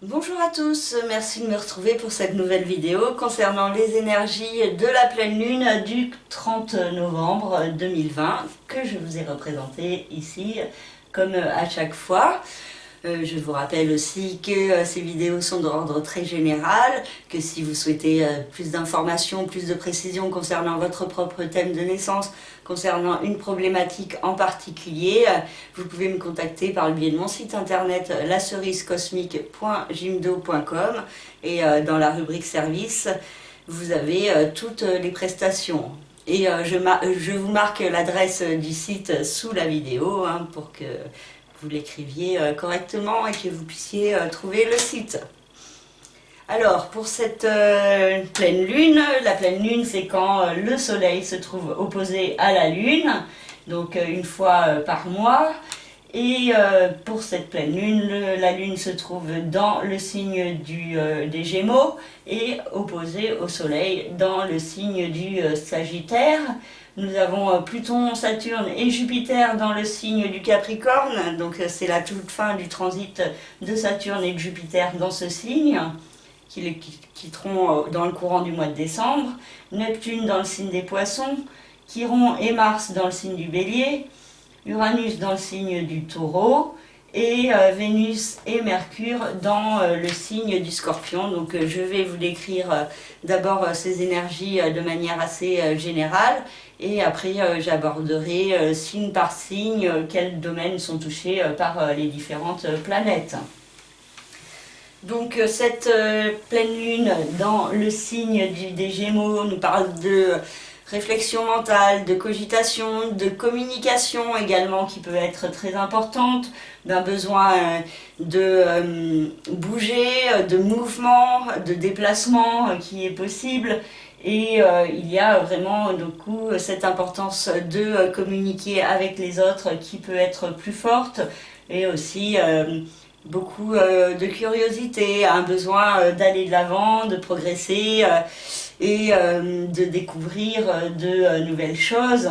Bonjour à tous, merci de me retrouver pour cette nouvelle vidéo concernant les énergies de la pleine lune du 30 novembre 2020 que je vous ai représenté ici comme à chaque fois. Je vous rappelle aussi que ces vidéos sont d'ordre très général, que si vous souhaitez plus d'informations, plus de précisions concernant votre propre thème de naissance, concernant une problématique en particulier, vous pouvez me contacter par le biais de mon site internet lacerisecosmique.jimdo.com et dans la rubrique service, vous avez toutes les prestations. Et je vous marque l'adresse du site sous la vidéo pour que vous l'écriviez correctement et que vous puissiez trouver le site. Alors, pour cette pleine lune, la pleine lune, c'est quand le soleil se trouve opposé à la lune, donc une fois par mois. Et pour cette pleine lune, la lune se trouve dans le signe des Gémeaux et opposée au soleil dans le signe du Sagittaire. Nous avons Pluton, Saturne et Jupiter dans le signe du Capricorne, donc c'est la toute fin du transit de Saturne et de Jupiter dans ce signe, qui les quitteront dans le courant du mois de décembre. Neptune dans le signe des Poissons, Chiron et Mars dans le signe du Bélier, Uranus dans le signe du Taureau, et Vénus et Mercure dans le signe du Scorpion. Donc je vais vous décrire d'abord ces énergies de manière assez générale, et après j'aborderai signe par signe quels domaines sont touchés par les différentes planètes. Donc cette pleine lune dans le signe des Gémeaux nous parle de réflexion mentale, de cogitation, de communication également qui peut être très importante, d'un besoin de bouger, de mouvement, de déplacement qui est possible. Et il y a vraiment du coup cette importance de communiquer avec les autres qui peut être plus forte, et aussi beaucoup de curiosité, un besoin d'aller de l'avant, de progresser et de découvrir de nouvelles choses.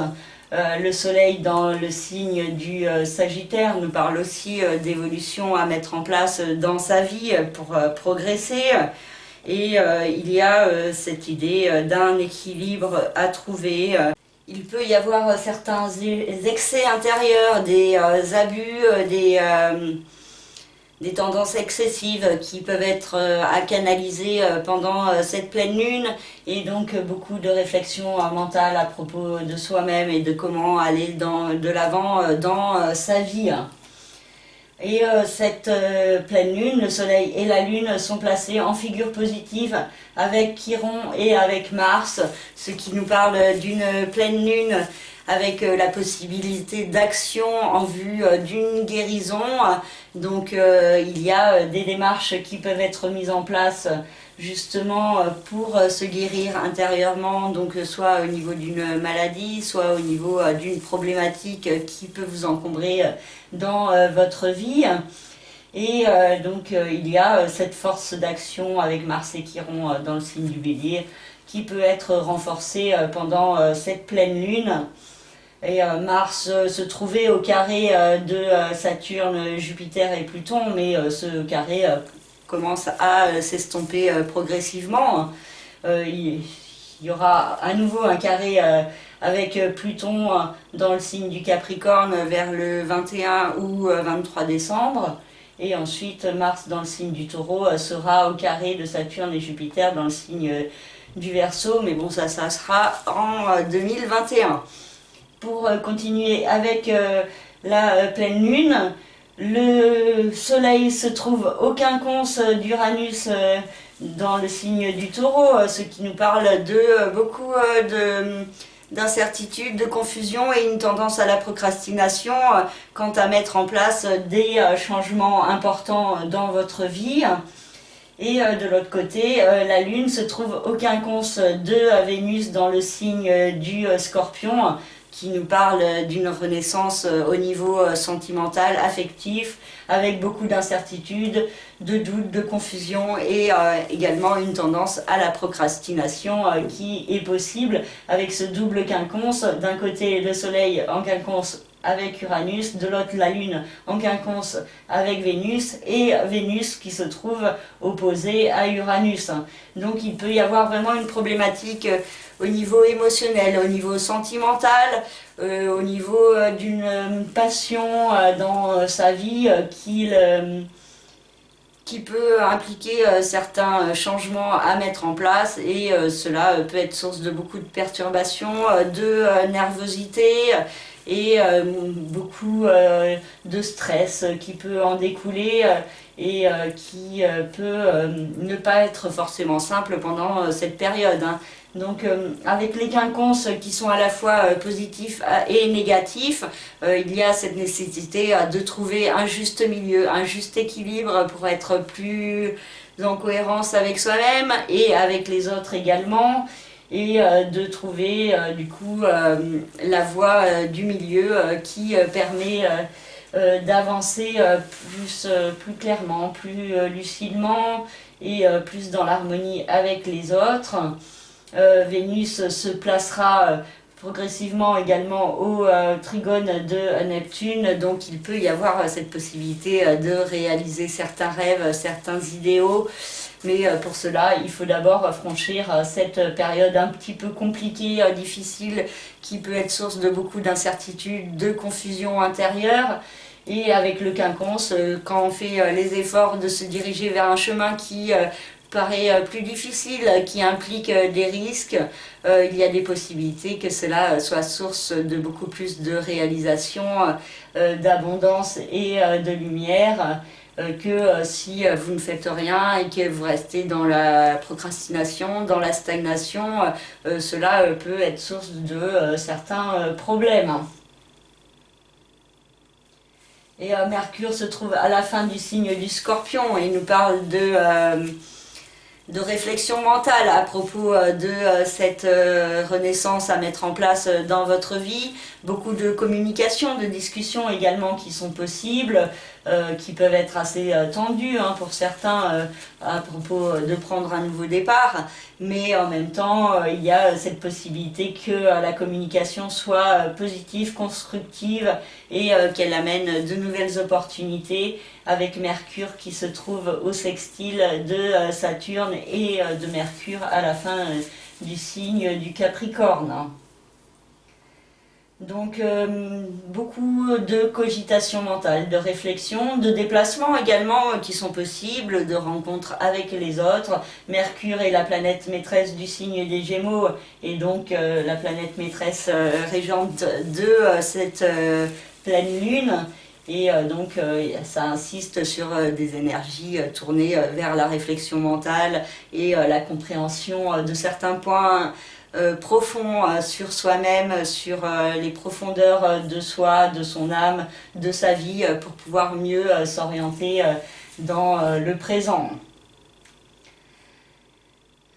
Le soleil dans le signe du Sagittaire nous parle aussi d'évolution à mettre en place dans sa vie pour progresser. Et il y a cette idée d'un équilibre à trouver. Il peut y avoir certains excès intérieurs, des abus, des tendances excessives qui peuvent être à canaliser pendant cette pleine lune, et donc beaucoup de réflexion mentale à propos de soi-même et de comment aller de l'avant dans sa vie. Et cette pleine lune, le soleil et la lune sont placés en figure positive avec Chiron et avec Mars, ce qui nous parle d'une pleine lune avec la possibilité d'action en vue d'une guérison. Donc il y a des démarches qui peuvent être mises en place justement pour se guérir intérieurement, donc soit au niveau d'une maladie, soit au niveau d'une problématique qui peut vous encombrer dans votre vie. Et donc il y a cette force d'action avec Mars et Chiron dans le signe du Bélier qui peut être renforcée pendant cette pleine lune. Et Mars se trouvait au carré de Saturne, Jupiter et Pluton, mais ce carré commence à s'estomper progressivement. Il y aura à nouveau un carré avec Pluton dans le signe du Capricorne vers le 21 ou 23 décembre. Et ensuite, Mars dans le signe du Taureau sera au carré de Saturne et Jupiter dans le signe du Verseau, mais bon, ça sera en 2021. Pour continuer avec la pleine lune, le soleil se trouve au quinconce d'Uranus dans le signe du Taureau, ce qui nous parle de beaucoup d'incertitude, de confusion et une tendance à la procrastination quant à mettre en place des changements importants dans votre vie. Et de l'autre côté, la lune se trouve au quinconce de Vénus dans le signe du Scorpion, qui nous parle d'une renaissance au niveau sentimental, affectif, avec beaucoup d'incertitudes, de doutes, de confusion, et également une tendance à la procrastination qui est possible avec ce double quinconce. D'un côté, le soleil en quinconce avec Uranus, de l'autre la Lune en quinconce avec Vénus, et Vénus qui se trouve opposée à Uranus. Donc il peut y avoir vraiment une problématique au niveau émotionnel, au niveau sentimental, au niveau d'une passion dans sa vie qui peut impliquer certains changements à mettre en place, et cela peut être source de beaucoup de perturbations, de nervosité et beaucoup de stress qui peut en découler et qui peut ne pas être forcément simple pendant cette période. Donc avec les quinconces qui sont à la fois positifs et négatifs, il y a cette nécessité de trouver un juste milieu, un juste équilibre pour être plus en cohérence avec soi-même et avec les autres également, et de trouver du coup la voie du milieu qui permet d'avancer plus clairement, plus lucidement et plus dans l'harmonie avec les autres. Vénus se placera progressivement également au trigone de Neptune, donc il peut y avoir cette possibilité de réaliser certains rêves, certains idéaux, mais pour cela il faut d'abord franchir cette période un petit peu compliquée, difficile, qui peut être source de beaucoup d'incertitudes, de confusion intérieure. Et avec le quinconce, quand on fait les efforts de se diriger vers un chemin qui paraît plus difficile, qui implique des risques, il y a des possibilités que cela soit source de beaucoup plus de réalisation, d'abondance et de lumière, que si vous ne faites rien et que vous restez dans la procrastination, dans la stagnation, cela peut être source de certains problèmes. Et Mercure se trouve à la fin du signe du Scorpion et nous parle de réflexion mentale à propos de cette renaissance à mettre en place dans votre vie. Beaucoup de communication, de discussions également qui sont possibles, qui peuvent être assez tendues pour certains à propos de prendre un nouveau départ, mais en même temps il y a cette possibilité que la communication soit positive, constructive, et qu'elle amène de nouvelles opportunités, avec Mercure qui se trouve au sextile de Saturne et de Mercure à la fin du signe du Capricorne. Donc beaucoup de cogitation mentale, de réflexion, de déplacements également qui sont possibles, de rencontres avec les autres. Mercure est la planète maîtresse du signe des Gémeaux, et donc la planète maîtresse régente de cette pleine lune. Et donc ça insiste sur des énergies tournées vers la réflexion mentale et la compréhension de certains points profonds sur soi-même, sur les profondeurs de soi, de son âme, de sa vie, pour pouvoir mieux s'orienter dans le présent.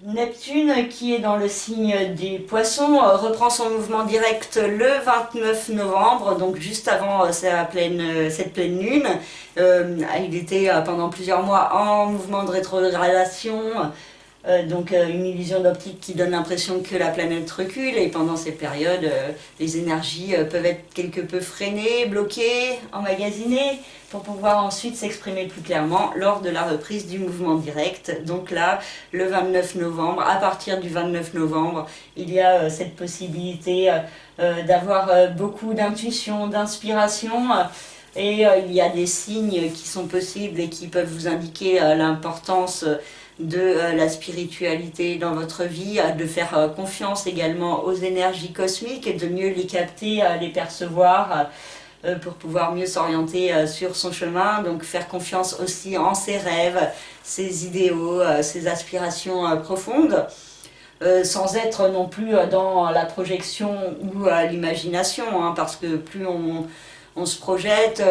Neptune, qui est dans le signe des Poissons, reprend son mouvement direct le 29 novembre, donc juste avant cette pleine lune. Il était pendant plusieurs mois en mouvement de rétrogradation, donc une illusion d'optique qui donne l'impression que la planète recule, et pendant ces périodes, les énergies peuvent être quelque peu freinées, bloquées, emmagasinées, pour pouvoir ensuite s'exprimer plus clairement lors de la reprise du mouvement direct. Donc là, le 29 novembre, à partir du 29 novembre, il y a cette possibilité d'avoir beaucoup d'intuition, d'inspiration, et il y a des signes qui sont possibles et qui peuvent vous indiquer l'importance de la spiritualité dans votre vie, de faire confiance également aux énergies cosmiques et de mieux les capter, les percevoir, pour pouvoir mieux s'orienter sur son chemin. Donc faire confiance aussi en ses rêves, ses idéaux, ses aspirations profondes, sans être non plus dans la projection ou l'imagination, parce que plus on se projette,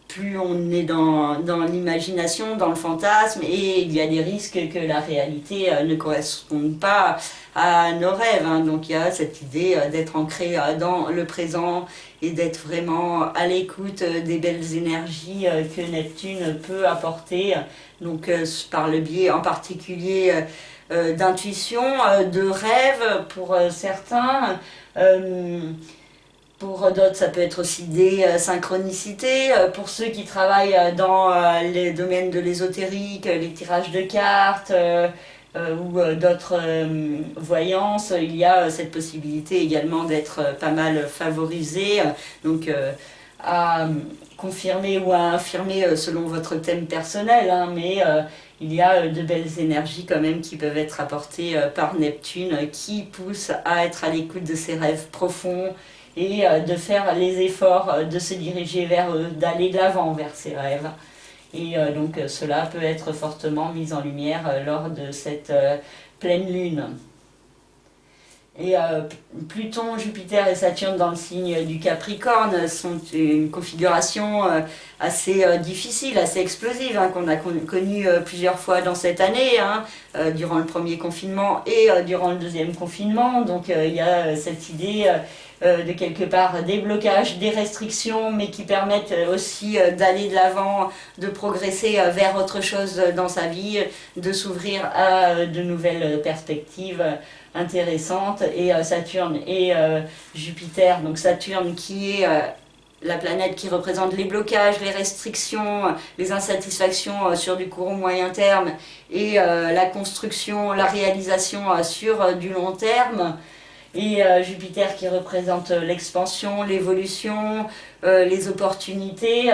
plus on est dans l'imagination, dans le fantasme, et il y a des risques que la réalité ne corresponde pas à nos rêves. Donc il y a cette idée d'être ancré dans le présent et d'être vraiment à l'écoute des belles énergies que Neptune peut apporter, donc par le biais en particulier d'intuition, de rêves pour certains, Pour d'autres, ça peut être aussi des synchronicités. Pour ceux qui travaillent dans les domaines de l'ésotérique, les tirages de cartes ou d'autres voyances, il y a cette possibilité également d'être pas mal favorisé. Donc à confirmer ou à infirmer selon votre thème personnel, hein, mais il y a de belles énergies quand même qui peuvent être apportées par Neptune qui poussent à être à l'écoute de ses rêves profonds et de faire les efforts de se diriger vers eux, d'aller de l'avant vers ses rêves. Et donc cela peut être fortement mis en lumière lors de cette pleine lune. Et Pluton, Jupiter et Saturne dans le signe du Capricorne sont une configuration assez difficile, assez explosive, hein, qu'on a connue plusieurs fois dans cette année, hein, durant le premier confinement et durant le deuxième confinement. Donc il y a cette idée de quelque part des blocages, des restrictions, mais qui permettent aussi d'aller de l'avant, de progresser vers autre chose dans sa vie, de s'ouvrir à de nouvelles perspectives intéressantes. Et Saturne et Jupiter, donc Saturne qui est la planète qui représente les blocages, les restrictions, les insatisfactions sur du court ou moyen terme, et la construction, la réalisation sur du long terme. Et Jupiter qui représente l'expansion, l'évolution, les opportunités.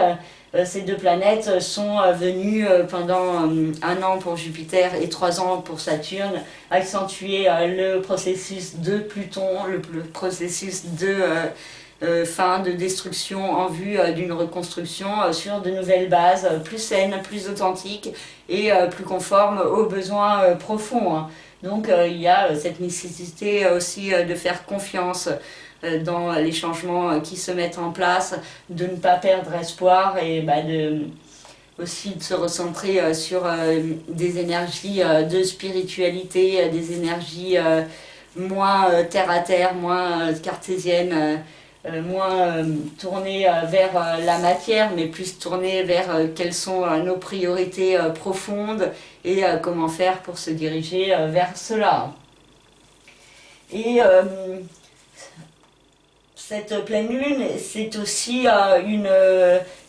Ces deux planètes sont venues pendant 1 an pour Jupiter et 3 ans pour Saturne accentuer le processus de Pluton, le processus de fin, de destruction en vue d'une reconstruction sur de nouvelles bases plus saines, plus authentiques et plus conformes aux besoins profonds, hein. Donc il y a cette nécessité aussi de faire confiance dans les changements qui se mettent en place, de ne pas perdre espoir et aussi de se recentrer sur des énergies de spiritualité, des énergies moins terre à terre, moins cartésiennes, moins tournées vers la matière, mais plus tournées vers quelles sont nos priorités profondes et comment faire pour se diriger vers cela. Et cette pleine lune, c'est aussi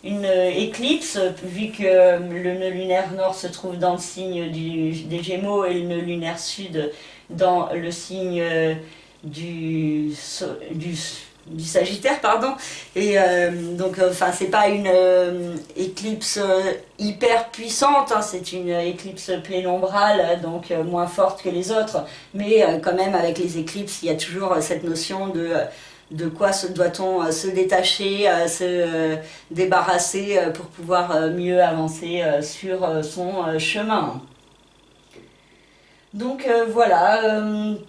une éclipse, vu que le nœud lunaire nord se trouve dans le signe des Gémeaux et le nœud lunaire sud dans le signe du Sagittaire, pardon. Et donc c'est pas une éclipse hyper puissante, hein, c'est une éclipse pénombrale, donc moins forte que les autres, mais quand même avec les éclipses il y a toujours cette notion de quoi doit-on se détacher, se débarrasser pour pouvoir mieux avancer sur son chemin. Donc voilà,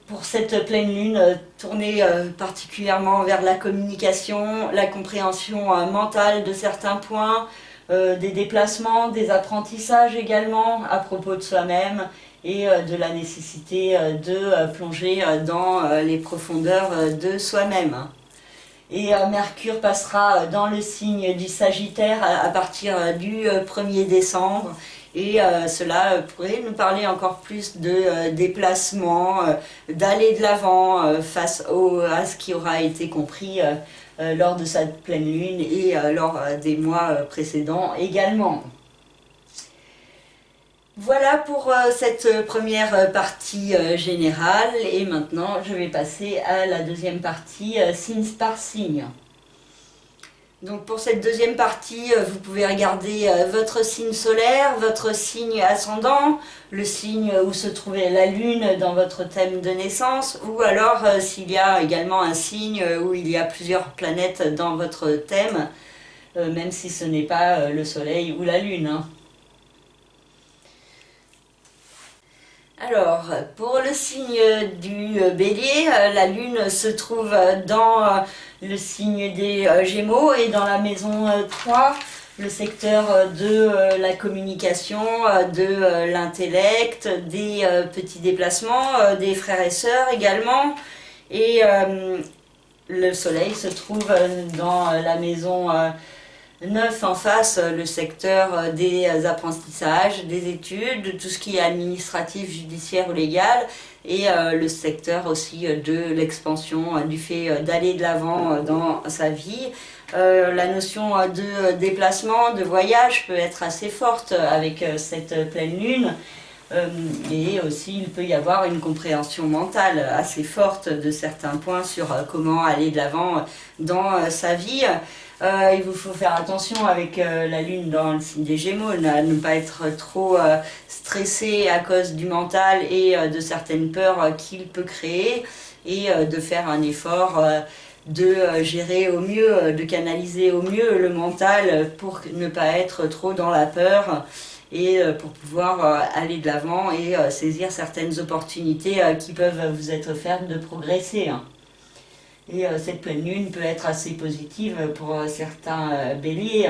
pour cette pleine lune, tournée particulièrement vers la communication, la compréhension mentale de certains points, des déplacements, des apprentissages également à propos de soi-même et de la nécessité de plonger dans les profondeurs de soi-même. Et Mercure passera dans le signe du Sagittaire à partir du 1er décembre. Et cela pourrait nous parler encore plus de déplacement, d'aller de l'avant face à ce qui aura été compris lors de cette pleine lune et lors des mois précédents également. Voilà pour cette première partie générale, et maintenant je vais passer à la deuxième partie, signe par signe. Donc pour cette deuxième partie, vous pouvez regarder votre signe solaire, votre signe ascendant, le signe où se trouvait la lune dans votre thème de naissance, ou alors s'il y a également un signe où il y a plusieurs planètes dans votre thème, même si ce n'est pas le soleil ou la lune, hein. Alors, pour le signe du Bélier, la lune se trouve dans le signe des Gémeaux et dans la maison 3, le secteur de la communication, de l'intellect, des petits déplacements, des frères et sœurs également. Et le soleil se trouve dans la maison 9 en face, le secteur des apprentissages, des études, de tout ce qui est administratif, judiciaire ou légal, et le secteur aussi de l'expansion, du fait d'aller de l'avant dans sa vie. La notion de déplacement, de voyage peut être assez forte avec cette pleine lune. Et aussi il peut y avoir une compréhension mentale assez forte de certains points sur comment aller de l'avant dans sa vie. Il vous faut faire attention avec la lune dans le signe des Gémeaux, à ne pas être trop stressé à cause du mental et de certaines peurs qu'il peut créer, et de faire un effort de gérer au mieux, de canaliser au mieux le mental pour ne pas être trop dans la peur, et pour pouvoir aller de l'avant et saisir certaines opportunités qui peuvent vous être offertes de progresser. Et cette pleine lune peut être assez positive pour certains béliers,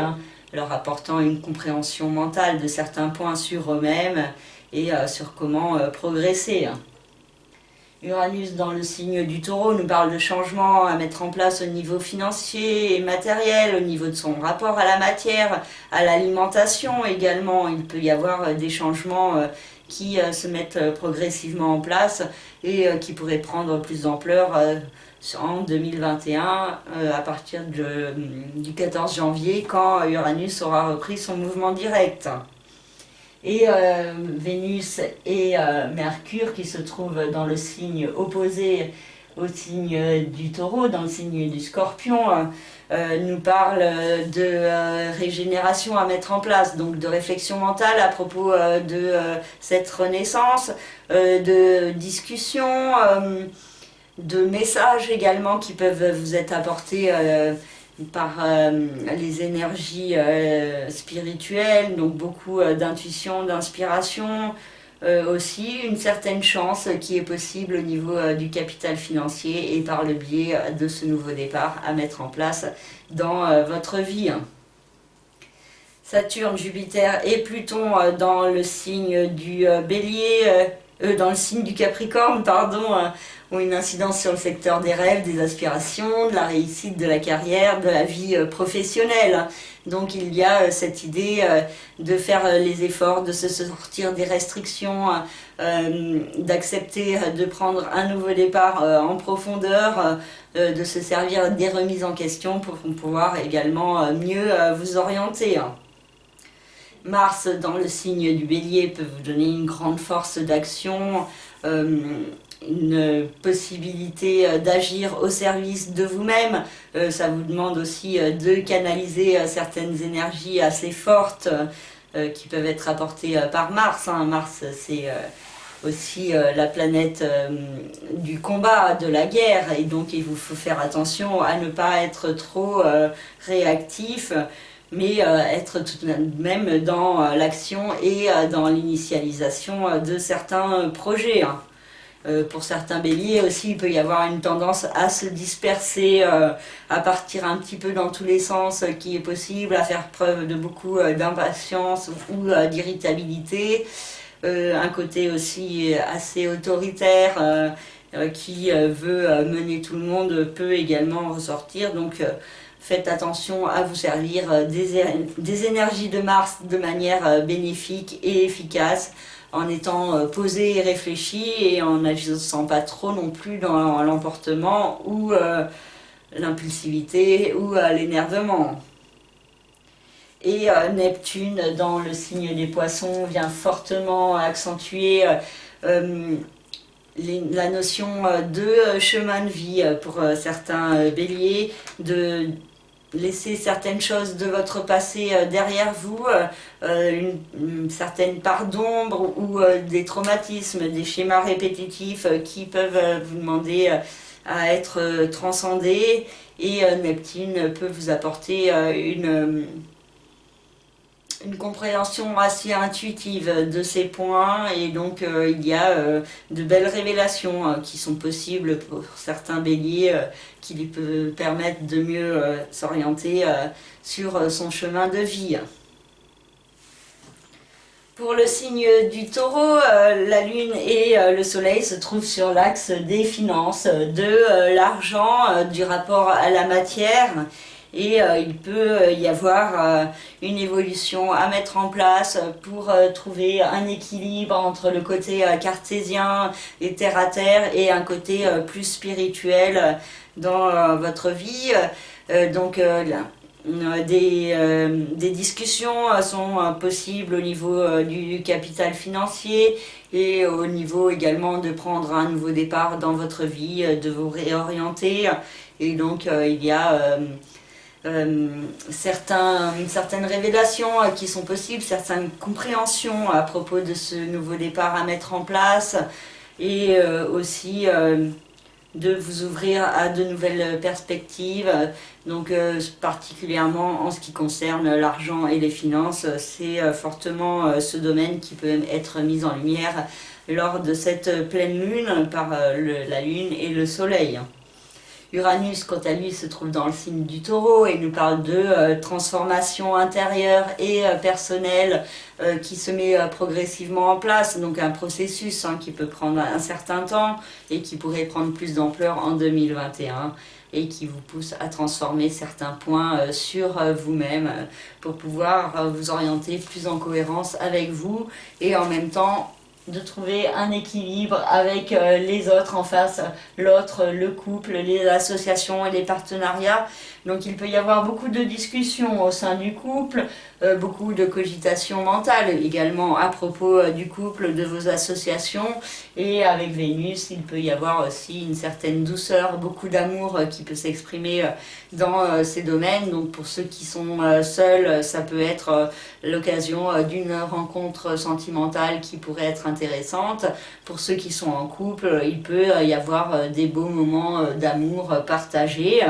leur apportant une compréhension mentale de certains points sur eux-mêmes et sur comment progresser. Uranus dans le signe du Taureau nous parle de changements à mettre en place au niveau financier et matériel, au niveau de son rapport à la matière, à l'alimentation également. Il peut y avoir des changements qui se mettent progressivement en place et qui pourraient prendre plus d'ampleur en 2021 à partir du 14 janvier, quand Uranus aura repris son mouvement direct. Et Vénus et Mercure, qui se trouvent dans le signe opposé au signe du Taureau, dans le signe du Scorpion, nous parlent de régénération à mettre en place, donc de réflexion mentale à propos de cette renaissance, de discussion, de messages également qui peuvent vous être apportés par les énergies spirituelles, donc beaucoup d'intuition, d'inspiration, aussi une certaine chance qui est possible au niveau du capital financier et par le biais de ce nouveau départ à mettre en place dans votre vie. Saturne, Jupiter et Pluton dans le signe du Bélier, dans le signe du Capricorne, pardon, ont une incidence sur le secteur des rêves, des aspirations, de la réussite de la carrière, de la vie professionnelle. Donc il y a cette idée de faire les efforts, de se sortir des restrictions, d'accepter de prendre un nouveau départ en profondeur, de se servir des remises en question pour pouvoir également mieux vous orienter. Mars dans le signe du Bélier peut vous donner une grande force d'action, une possibilité d'agir au service de vous-même. Ça vous demande aussi de canaliser certaines énergies assez fortes qui peuvent être apportées par Mars. Mars, c'est aussi la planète du combat, de la guerre, et donc il vous faut faire attention à ne pas être trop réactif, mais être tout de même dans l'action et dans l'initialisation de certains projets. Pour certains béliers aussi, il peut y avoir une tendance à se disperser, à partir un petit peu dans tous les sens qui est possible, à faire preuve de beaucoup d'impatience ou d'irritabilité. Un côté aussi assez autoritaire qui veut mener tout le monde peut également ressortir. Donc faites attention à vous servir des énergies de Mars de manière bénéfique et efficace, en étant posé et réfléchi et en n'agissant pas trop non plus dans l'emportement ou l'impulsivité ou l'énervement. Et Neptune dans le signe des Poissons vient fortement accentuer la notion de chemin de vie pour certains béliers, de laisser certaines choses de votre passé derrière vous, une certaine part d'ombre ou des traumatismes, des schémas répétitifs qui peuvent vous demander à être transcendés, et Neptune peut vous apporter une compréhension assez intuitive de ces points, et donc il y a de belles révélations qui sont possibles pour certains béliers qui lui peuvent permettre de mieux s'orienter sur son chemin de vie. Pour le signe du Taureau, la Lune et le Soleil se trouvent sur l'axe des finances, de l'argent, du rapport à la matière. Et il peut y avoir une évolution à mettre en place pour trouver un équilibre entre le côté cartésien et terre à terre et un côté plus spirituel dans votre vie. Des discussions sont possibles au niveau du capital financier et au niveau également de prendre un nouveau départ dans votre vie, de vous réorienter. Et donc il y a certaines révélations qui sont possibles, certaines compréhensions à propos de ce nouveau départ à mettre en place et aussi de vous ouvrir à de nouvelles perspectives. Donc particulièrement en ce qui concerne l'argent et les finances, c'est fortement ce domaine qui peut être mis en lumière lors de cette pleine lune par la lune et le soleil. Uranus, quant à lui, se trouve dans le signe du Taureau et nous parle de transformation intérieure et personnelle qui se met progressivement en place. Donc un processus qui peut prendre un certain temps et qui pourrait prendre plus d'ampleur en 2021 et qui vous pousse à transformer certains points sur vous-même pour pouvoir vous orienter plus en cohérence avec vous et en même temps de trouver un équilibre avec les autres en face, l'autre, le couple, les associations et les partenariats. Donc il peut y avoir beaucoup de discussions au sein du couple, beaucoup de cogitation mentale également à propos du couple, de vos associations. Et avec Vénus, il peut y avoir aussi une certaine douceur, beaucoup d'amour qui peut s'exprimer dans ces domaines. Donc pour ceux qui sont seuls, ça peut être l'occasion d'une rencontre sentimentale qui pourrait être intéressante. Pour ceux qui sont en couple, il peut y avoir des beaux moments d'amour partagés.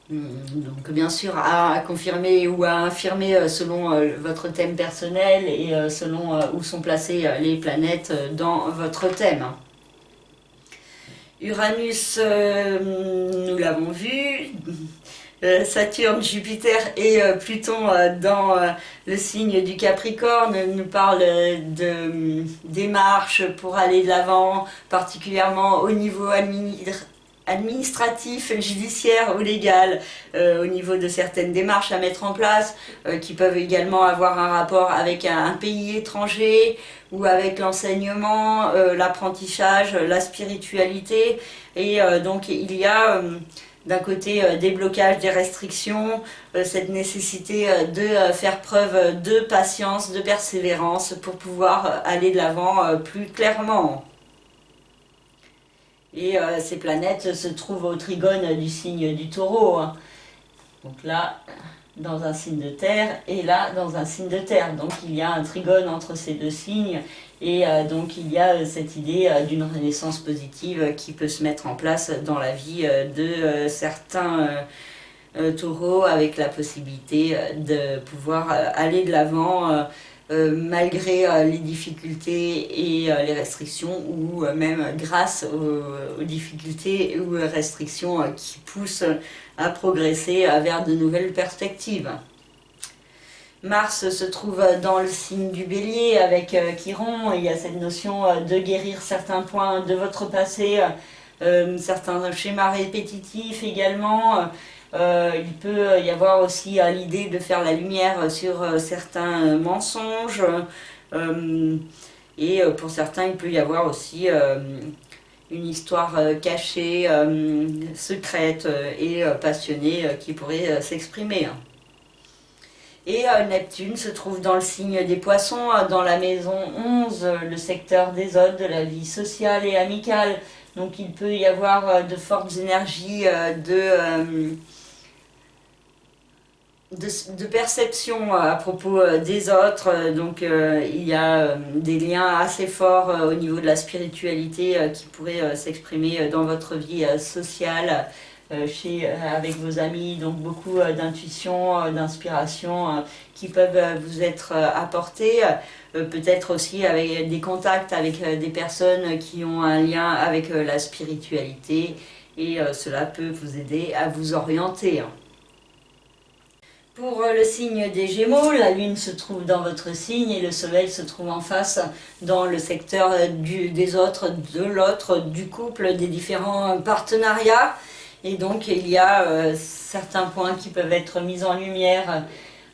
Donc bien sûr à confirmer ou à infirmer selon votre thème personnel et selon où sont placées les planètes dans votre thème. Uranus, nous l'avons vu, Saturne, Jupiter et Pluton dans le signe du Capricorne nous parlent de démarches pour aller de l'avant, particulièrement au niveau administratif, judiciaire ou légal, au niveau de certaines démarches à mettre en place, qui peuvent également avoir un rapport avec un pays étranger ou avec l'enseignement, l'apprentissage, la spiritualité. Et donc il y a d'un côté des blocages, des restrictions, cette nécessité de faire preuve de patience, de persévérance pour pouvoir aller de l'avant plus clairement. Et ces planètes se trouvent au trigone du signe du Taureau. Donc là, dans un signe de terre, et là, dans un signe de terre. Donc il y a un trigone entre ces deux signes, et donc il y a cette idée d'une renaissance positive qui peut se mettre en place dans la vie de certains taureaux, avec la possibilité de pouvoir aller de l'avant malgré les difficultés et les restrictions, ou même grâce aux difficultés ou restrictions qui poussent à progresser vers de nouvelles perspectives. Mars se trouve dans le signe du Bélier avec Chiron, et il y a cette notion de guérir certains points de votre passé, certains schémas répétitifs également. Il peut y avoir aussi l'idée de faire la lumière sur certains mensonges, et pour certains il peut y avoir aussi une histoire cachée, secrète et passionnée qui pourrait s'exprimer. Et Neptune se trouve dans le signe des Poissons, dans la maison 11, le secteur des hôtes, de la vie sociale et amicale. Donc il peut y avoir de fortes énergies de perception à propos des autres. Donc il y a des liens assez forts au niveau de la spiritualité qui pourraient s'exprimer dans votre vie sociale, avec vos amis. Donc beaucoup d'intuition, d'inspiration qui peuvent vous être apportées. Peut-être aussi avec des contacts avec des personnes qui ont un lien avec la spiritualité, et cela peut vous aider à vous orienter. Pour le signe des Gémeaux, la Lune se trouve dans votre signe et le Soleil se trouve en face dans le secteur des autres, de l'autre, du couple, des différents partenariats. Et donc il y a certains points qui peuvent être mis en lumière,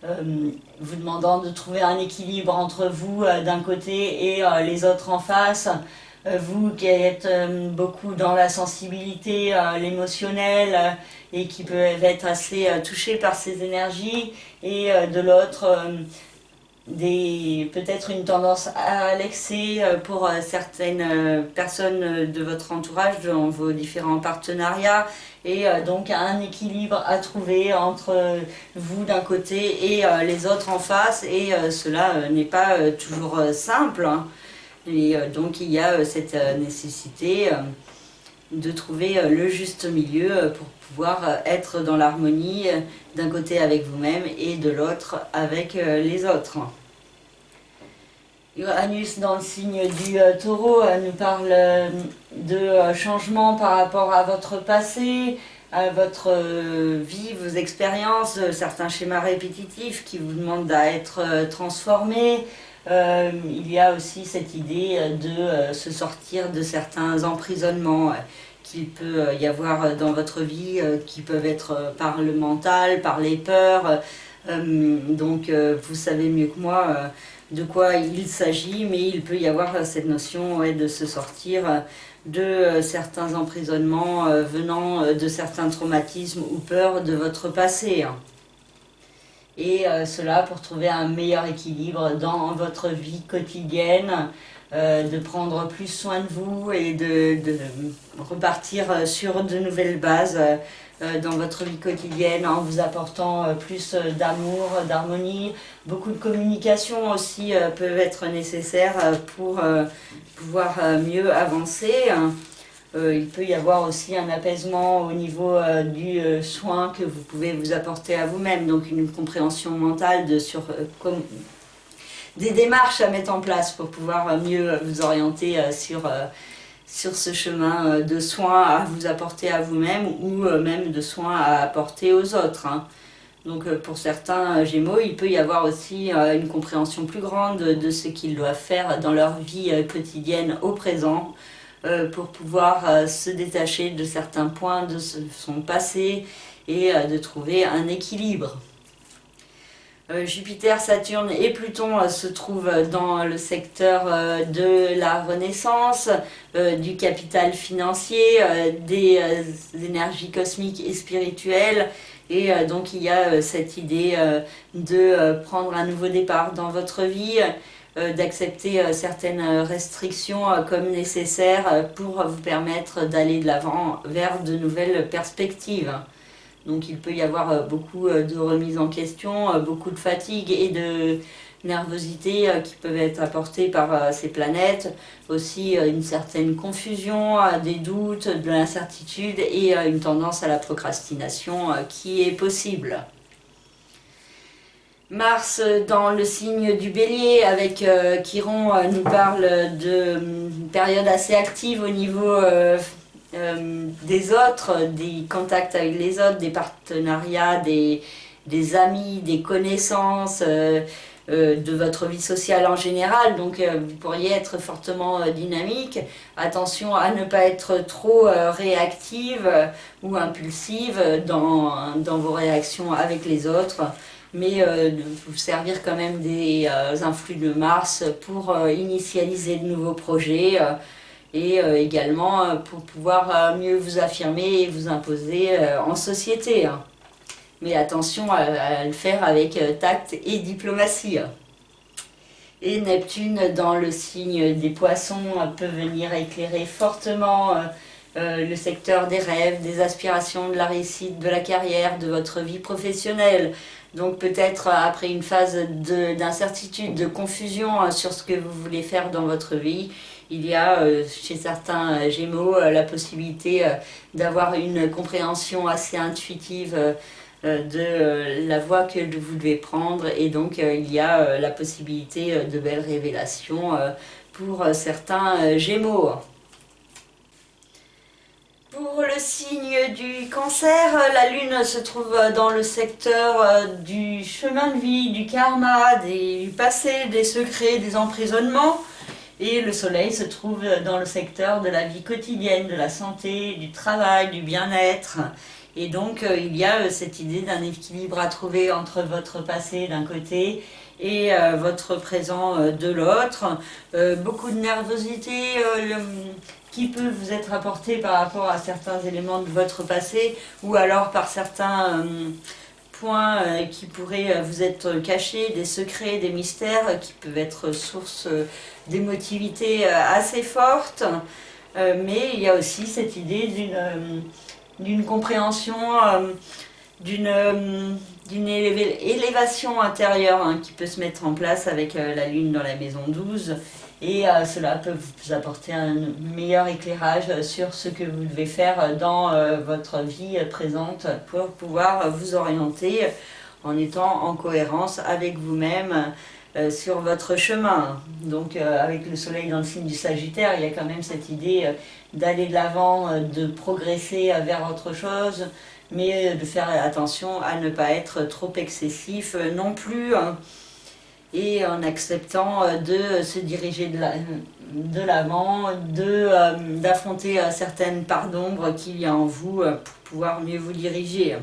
vous demandant de trouver un équilibre entre vous d'un côté et les autres en face. Vous qui êtes beaucoup dans la sensibilité, l'émotionnel, et qui peuvent être assez touchés par ces énergies, et de l'autre, peut-être une tendance à l'excès pour certaines personnes de votre entourage, dans vos différents partenariats, et donc un équilibre à trouver entre vous d'un côté et les autres en face, et cela n'est pas toujours simple, hein. Et donc il y a cette nécessité de trouver le juste milieu pour pouvoir être dans l'harmonie d'un côté avec vous-même et de l'autre avec les autres. Uranus dans le signe du taureau nous parle de changement par rapport à votre passé, à votre vie, vos expériences, certains schémas répétitifs qui vous demandent à être transformés. Il y a aussi cette idée de se sortir de certains emprisonnements qu'il peut y avoir dans votre vie, qui peuvent être par le mental, par les peurs. Donc vous savez mieux que moi de quoi il s'agit, mais il peut y avoir cette notion de se sortir de certains emprisonnements venant de certains traumatismes ou peurs de votre passé. Et cela pour trouver un meilleur équilibre dans votre vie quotidienne, de prendre plus soin de vous et de repartir sur de nouvelles bases dans votre vie quotidienne en vous apportant plus d'amour, d'harmonie. Beaucoup de communication aussi peuvent être nécessaires pour pouvoir mieux avancer. Il peut y avoir aussi un apaisement au niveau du soin que vous pouvez vous apporter à vous-même, donc une compréhension mentale sur des démarches à mettre en place pour pouvoir mieux vous orienter sur ce chemin de soins à vous apporter à vous-même ou même de soins à apporter aux autres, hein. Donc pour certains Gémeaux, il peut y avoir aussi une compréhension plus grande de ce qu'ils doivent faire dans leur vie quotidienne au présent, pour pouvoir se détacher de certains points de son passé et de trouver un équilibre. Jupiter, Saturne et Pluton se trouvent dans le secteur de la renaissance, du capital financier, des énergies cosmiques et spirituelles. Et donc il y a cette idée de prendre un nouveau départ dans votre vie, d'accepter certaines restrictions comme nécessaires pour vous permettre d'aller de l'avant vers de nouvelles perspectives. Donc il peut y avoir beaucoup de remises en question, beaucoup de fatigue et de nervosité qui peuvent être apportées par ces planètes. Aussi une certaine confusion, des doutes, de l'incertitude et une tendance à la procrastination qui est possible. Mars dans le signe du Bélier avec Chiron nous parle d'une période assez active au niveau des autres, des contacts avec les autres, des partenariats, des amis, des connaissances, de votre vie sociale en général. Donc vous pourriez être fortement dynamique. Attention à ne pas être trop réactive ou impulsive dans vos réactions avec les autres, mais de vous servir quand même des influx de Mars pour initialiser de nouveaux projets et également pour pouvoir mieux vous affirmer et vous imposer en société, hein. Mais attention à le faire avec tact et diplomatie. Et Neptune dans le signe des Poissons peut venir éclairer fortement le secteur des rêves, des aspirations, de la réussite, de la carrière, de votre vie professionnelle. Donc peut-être après une phase d'incertitude, de confusion sur ce que vous voulez faire dans votre vie, il y a chez certains Gémeaux la possibilité d'avoir une compréhension assez intuitive de la voie que vous devez prendre, et donc il y a la possibilité de belles révélations pour certains Gémeaux. Pour le signe du Cancer, la Lune se trouve dans le secteur du chemin de vie, du karma, du passé, des secrets, des emprisonnements. Et le soleil se trouve dans le secteur de la vie quotidienne, de la santé, du travail, du bien-être. Et donc il y a cette idée d'un équilibre à trouver entre votre passé d'un côté et votre présent de l'autre. Beaucoup de nervosité qui peut vous être apportée par rapport à certains éléments de votre passé ou alors par certains points qui pourraient vous être cachés, des secrets, des mystères qui peuvent être source d'émotivité assez forte. Mais il y a aussi cette idée d'une compréhension, d'une élévation intérieure qui peut se mettre en place avec la lune dans la maison 12. Et cela peut vous apporter un meilleur éclairage sur ce que vous devez faire dans votre vie présente pour pouvoir vous orienter en étant en cohérence avec vous-même sur votre chemin. Donc avec le soleil dans le signe du Sagittaire, il y a quand même cette idée d'aller de l'avant, de progresser vers autre chose, mais de faire attention à ne pas être trop excessif non plus. Et en acceptant de se diriger de l'avant, d'affronter certaines parts d'ombre qu'il y a en vous pour pouvoir mieux vous diriger.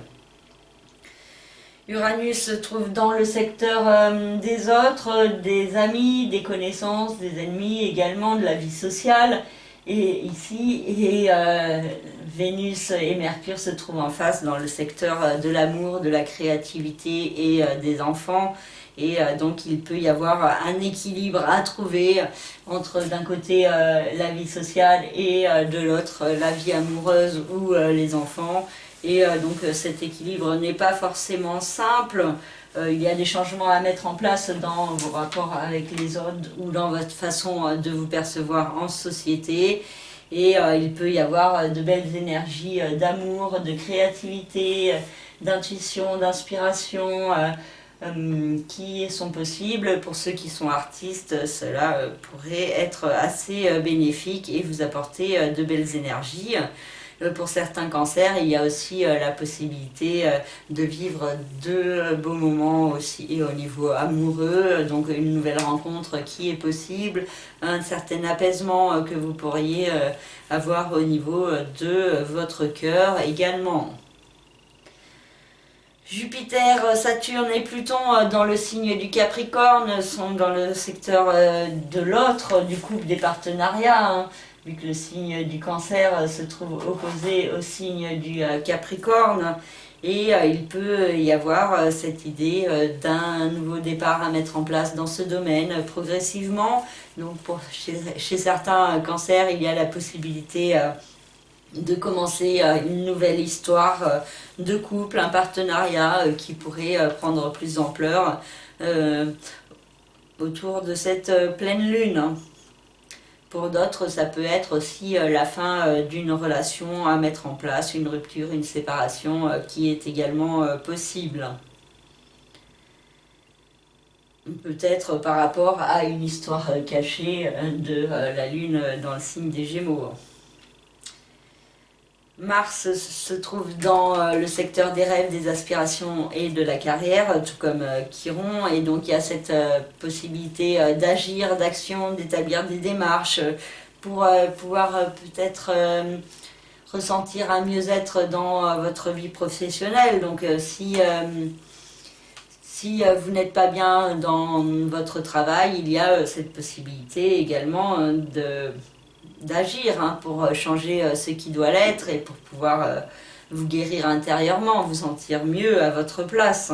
Uranus se trouve dans le secteur des autres, des amis, des connaissances, des ennemis, également de la vie sociale. Et ici, Vénus et Mercure se trouvent en face dans le secteur de l'amour, de la créativité et des enfants. Et donc il peut y avoir un équilibre à trouver entre d'un côté la vie sociale et de l'autre la vie amoureuse ou les enfants. Et donc cet équilibre n'est pas forcément simple. Il y a des changements à mettre en place dans vos rapports avec les autres ou dans votre façon de vous percevoir en société. Et il peut y avoir de belles énergies d'amour, de créativité, d'intuition, d'inspiration qui sont possibles. Pour ceux qui sont artistes, cela pourrait être assez bénéfique et vous apporter de belles énergies. Pour certains cancers, il y a aussi la possibilité de vivre de beaux moments aussi et au niveau amoureux, donc une nouvelle rencontre qui est possible, un certain apaisement que vous pourriez avoir au niveau de votre cœur également. Jupiter, Saturne et Pluton dans le signe du Capricorne sont dans le secteur de l'autre, du couple des partenariats, vu que le signe du Cancer se trouve opposé au signe du Capricorne. Et il peut y avoir cette idée d'un nouveau départ à mettre en place dans ce domaine progressivement. Donc chez certains cancers, il y a la possibilité de commencer une nouvelle histoire de couple, un partenariat qui pourrait prendre plus d'ampleur autour de cette pleine lune. Pour d'autres, ça peut être aussi la fin d'une relation à mettre en place, une rupture, une séparation qui est également possible. Peut-être par rapport à une histoire cachée de la lune dans le signe des Gémeaux. Mars se trouve dans le secteur des rêves, des aspirations et de la carrière, tout comme Chiron, et donc il y a cette possibilité d'agir, d'action, d'établir des démarches pour pouvoir peut-être ressentir un mieux-être dans votre vie professionnelle. Donc si vous n'êtes pas bien dans votre travail, il y a cette possibilité également d'agir pour changer ce qui doit l'être et pour pouvoir vous guérir intérieurement, vous sentir mieux à votre place.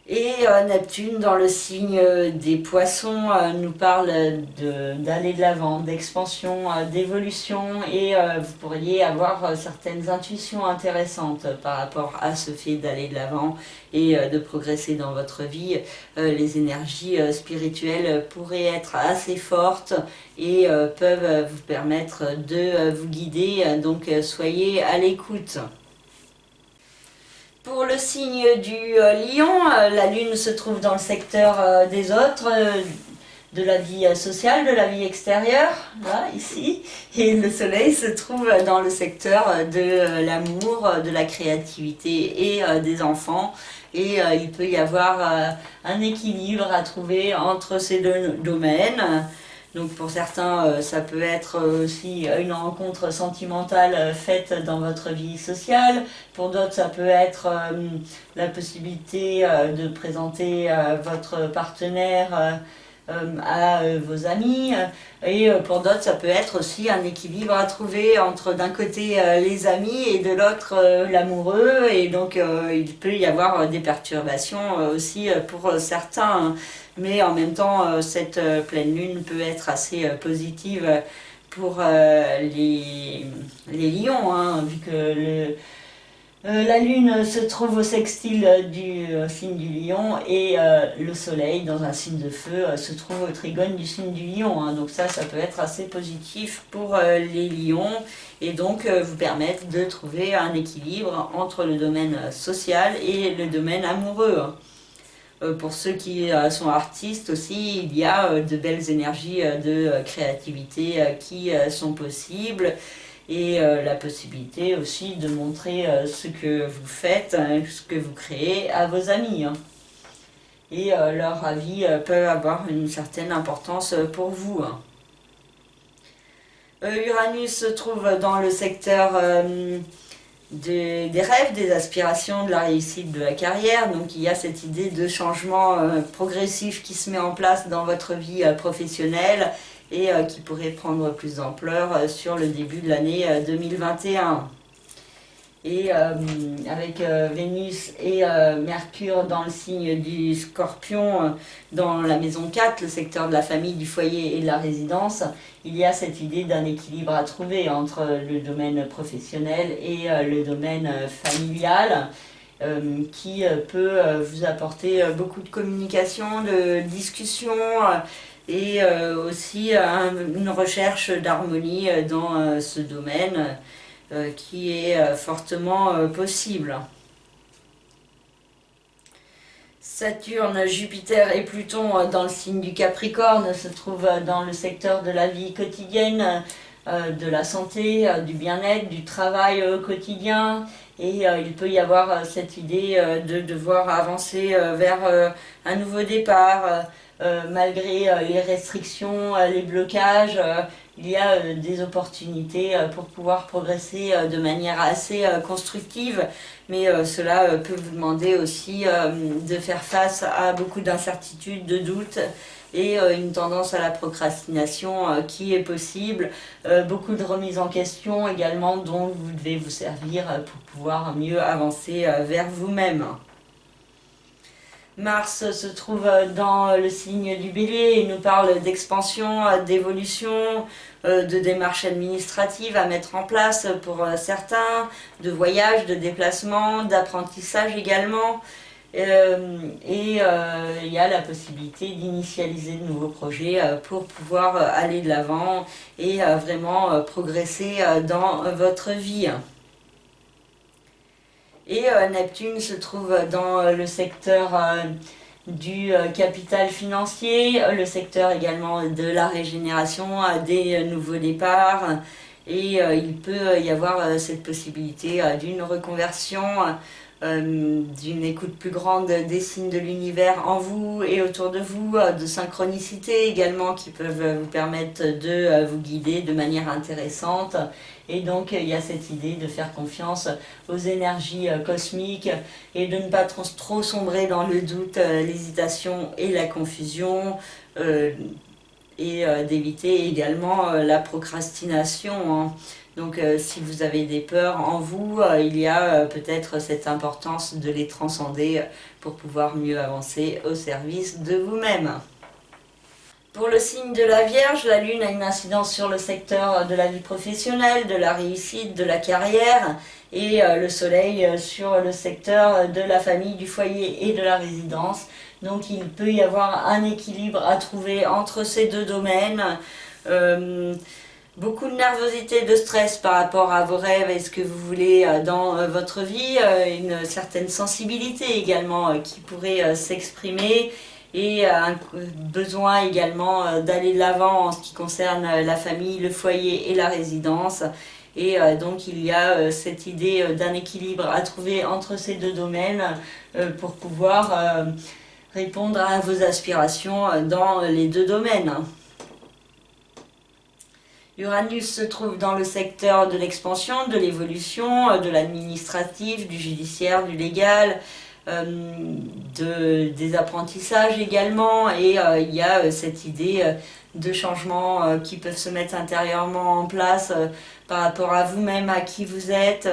Et Neptune, dans le signe des Poissons, nous parle d'aller de l'avant, d'expansion, d'évolution, et vous pourriez avoir certaines intuitions intéressantes par rapport à ce fait d'aller de l'avant et de progresser dans votre vie. Les énergies spirituelles pourraient être assez fortes et peuvent vous permettre de vous guider, donc soyez à l'écoute. Pour le signe du Lion, la Lune se trouve dans le secteur des autres, de la vie sociale, de la vie extérieure, là, ici. Et le soleil se trouve dans le secteur de l'amour, de la créativité et des enfants. Et il peut y avoir un équilibre à trouver entre ces deux domaines. Donc pour certains, ça peut être aussi une rencontre sentimentale faite dans votre vie sociale. Pour d'autres, ça peut être la possibilité de présenter votre partenaire à vos amis. Et pour d'autres, ça peut être aussi un équilibre à trouver entre d'un côté les amis et de l'autre l'amoureux. Et donc il peut y avoir des perturbations aussi pour certains. Mais en même temps, cette pleine lune peut être assez positive pour les lions, hein, vu que la lune se trouve au sextile du signe du lion et le soleil dans un signe de feu se trouve au trigone du signe du lion, hein. Donc ça peut être assez positif pour les lions et donc vous permettre de trouver un équilibre entre le domaine social et le domaine amoureux. Pour ceux qui sont artistes aussi, il y a de belles énergies de créativité qui sont possibles et la possibilité aussi de montrer ce que vous faites, ce que vous créez à vos amis. Et leur avis peut avoir une certaine importance pour vous. Uranus se trouve dans le secteur des rêves, des aspirations, de la réussite de la carrière. Donc il y a cette idée de changement progressif qui se met en place dans votre vie professionnelle et qui pourrait prendre plus d'ampleur sur le début de l'année 2021. Et avec Vénus et Mercure dans le signe du Scorpion, dans la maison 4, le secteur de la famille, du foyer et de la résidence, il y a cette idée d'un équilibre à trouver entre le domaine professionnel et le domaine familial, qui peut vous apporter beaucoup de communication, de discussion et aussi une recherche d'harmonie dans ce domaine. Qui est fortement possible. Saturne, Jupiter et Pluton dans le signe du Capricorne se trouvent dans le secteur de la vie quotidienne, de la santé, du bien-être, du travail quotidien. Et il peut y avoir cette idée de devoir avancer vers un nouveau départ, malgré les restrictions, les blocages. Il y a des opportunités pour pouvoir progresser de manière assez constructive, mais cela peut vous demander aussi de faire face à beaucoup d'incertitudes, de doutes et une tendance à la procrastination qui est possible, beaucoup de remises en question également dont vous devez vous servir pour pouvoir mieux avancer vers vous-même. Mars se trouve dans le signe du Bélier et nous parle d'expansion, d'évolution, de démarches administratives à mettre en place pour certains, de voyages, de déplacements, d'apprentissage également. Et il y a la possibilité d'initialiser de nouveaux projets pour pouvoir aller de l'avant et vraiment progresser dans votre vie. Et Neptune se trouve dans le secteur du capital financier, le secteur également de la régénération, des nouveaux départs. Et il peut y avoir cette possibilité d'une reconversion, d'une écoute plus grande des signes de l'univers en vous et autour de vous, de synchronicité également qui peuvent vous permettre de vous guider de manière intéressante. Et donc il y a cette idée de faire confiance aux énergies cosmiques et de ne pas trop sombrer dans le doute, l'hésitation et la confusion, et d'éviter également la procrastination, hein. Donc si vous avez des peurs en vous, il y a peut-être cette importance de les transcender pour pouvoir mieux avancer au service de vous-même. Pour le signe de la Vierge, la Lune a une incidence sur le secteur de la vie professionnelle, de la réussite, de la carrière, et le Soleil sur le secteur de la famille, du foyer et de la résidence. Donc il peut y avoir un équilibre à trouver entre ces deux domaines. Beaucoup de nervosité, de stress par rapport à vos rêves et ce que vous voulez dans votre vie, une certaine sensibilité également qui pourrait s'exprimer. et un besoin également d'aller de l'avant en ce qui concerne la famille, le foyer et la résidence. Et donc il y a cette idée d'un équilibre à trouver entre ces deux domaines pour pouvoir répondre à vos aspirations dans les deux domaines. Uranus se trouve dans le secteur de l'expansion, de l'évolution, de l'administratif, du judiciaire, du légal, des apprentissages également, et il y a cette idée de changements qui peuvent se mettre intérieurement en place par rapport à vous-même, à qui vous êtes,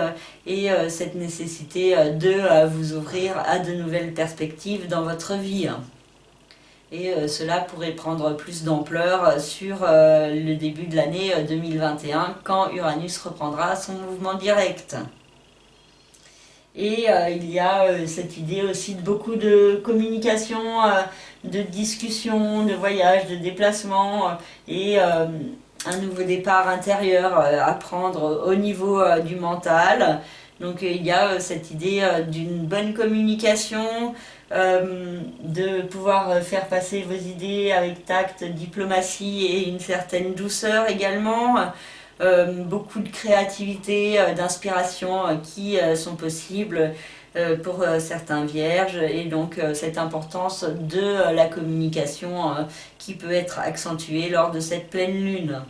et cette nécessité de vous ouvrir à de nouvelles perspectives dans votre vie. Et cela pourrait prendre plus d'ampleur sur le début de l'année 2021 quand Uranus reprendra son mouvement direct. Et il y a cette idée aussi de beaucoup de communication, de discussion, de voyage, de déplacement et un nouveau départ intérieur à prendre au niveau du mental. Donc il y a cette idée d'une bonne communication, de pouvoir faire passer vos idées avec tact, diplomatie et une certaine douceur également. Beaucoup de créativité, d'inspiration qui sont possibles pour certains vierges, et donc cette importance de la communication qui peut être accentuée lors de cette pleine lune.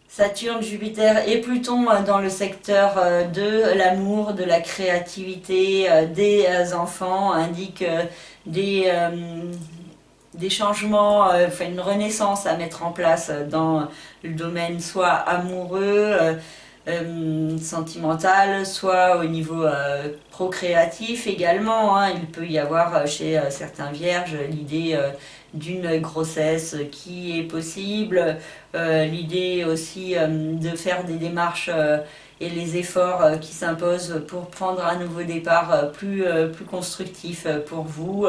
Saturne, Jupiter et Pluton dans le secteur de l'amour, de la créativité, des enfants indiquent des changements, une renaissance à mettre en place dans le domaine soit amoureux, sentimental, soit au niveau procréatif également. Il peut y avoir chez certains vierges l'idée d'une grossesse qui est possible, l'idée aussi de faire des démarches et les efforts qui s'imposent pour prendre un nouveau départ plus constructif pour vous.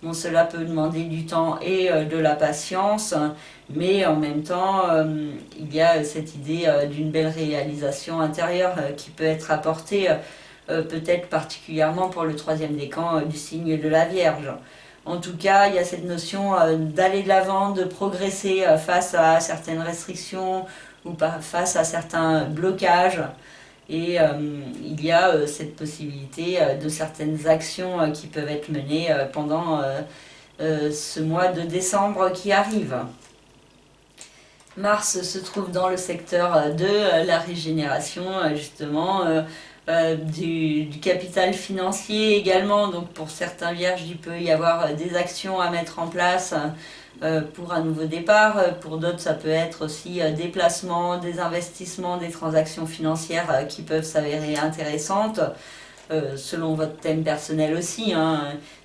Bon, cela peut demander du temps et de la patience, mais en même temps, il y a cette idée d'une belle réalisation intérieure qui peut être apportée, peut-être particulièrement pour le 3e décan du signe de la Vierge. En tout cas, il y a cette notion d'aller de l'avant, de progresser face à certaines restrictions ou face à certains blocages. Et il y a cette possibilité de certaines actions qui peuvent être menées pendant ce mois de décembre qui arrive. Mars se trouve dans le secteur de la régénération, justement, du capital financier également. Donc pour certains vierges, il peut y avoir des actions à mettre en place pour un nouveau départ. Pour d'autres, ça peut être aussi des placements, des investissements, des transactions financières qui peuvent s'avérer intéressantes. Selon votre thème personnel aussi,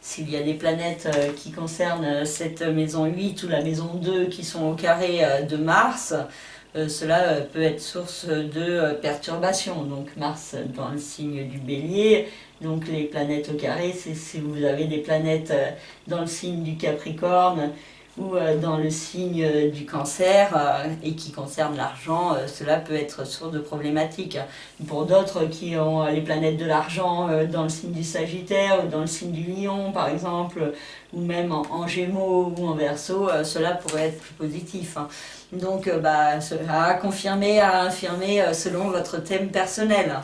s'il y a des planètes qui concernent cette maison 8 ou la maison 2 qui sont au carré de Mars, cela peut être source de perturbations. Donc Mars dans le signe du Bélier, donc les planètes au carré, c'est si vous avez des planètes dans le signe du Capricorne ou dans le signe du Cancer et qui concerne l'argent, cela peut être source de problématiques. Pour d'autres qui ont les planètes de l'argent dans le signe du Sagittaire ou dans le signe du Lion par exemple, ou même en Gémeaux ou en Verseau, cela pourrait être plus positif. Donc cela à confirmer, à infirmer selon votre thème personnel.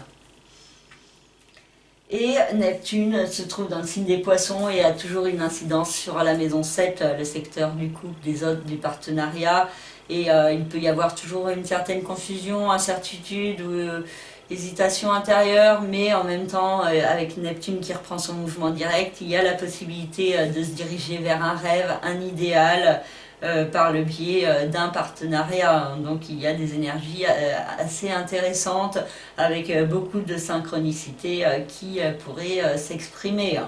Et Neptune se trouve dans le signe des Poissons et a toujours une incidence sur la maison 7, le secteur du couple, des autres, du partenariat. Et il peut y avoir toujours une certaine confusion, incertitude ou hésitation intérieure, mais en même temps, avec Neptune qui reprend son mouvement direct, il y a la possibilité de se diriger vers un rêve, un idéal, par le biais d'un partenariat. Donc il y a des énergies assez intéressantes avec beaucoup de synchronicité qui pourraient s'exprimer.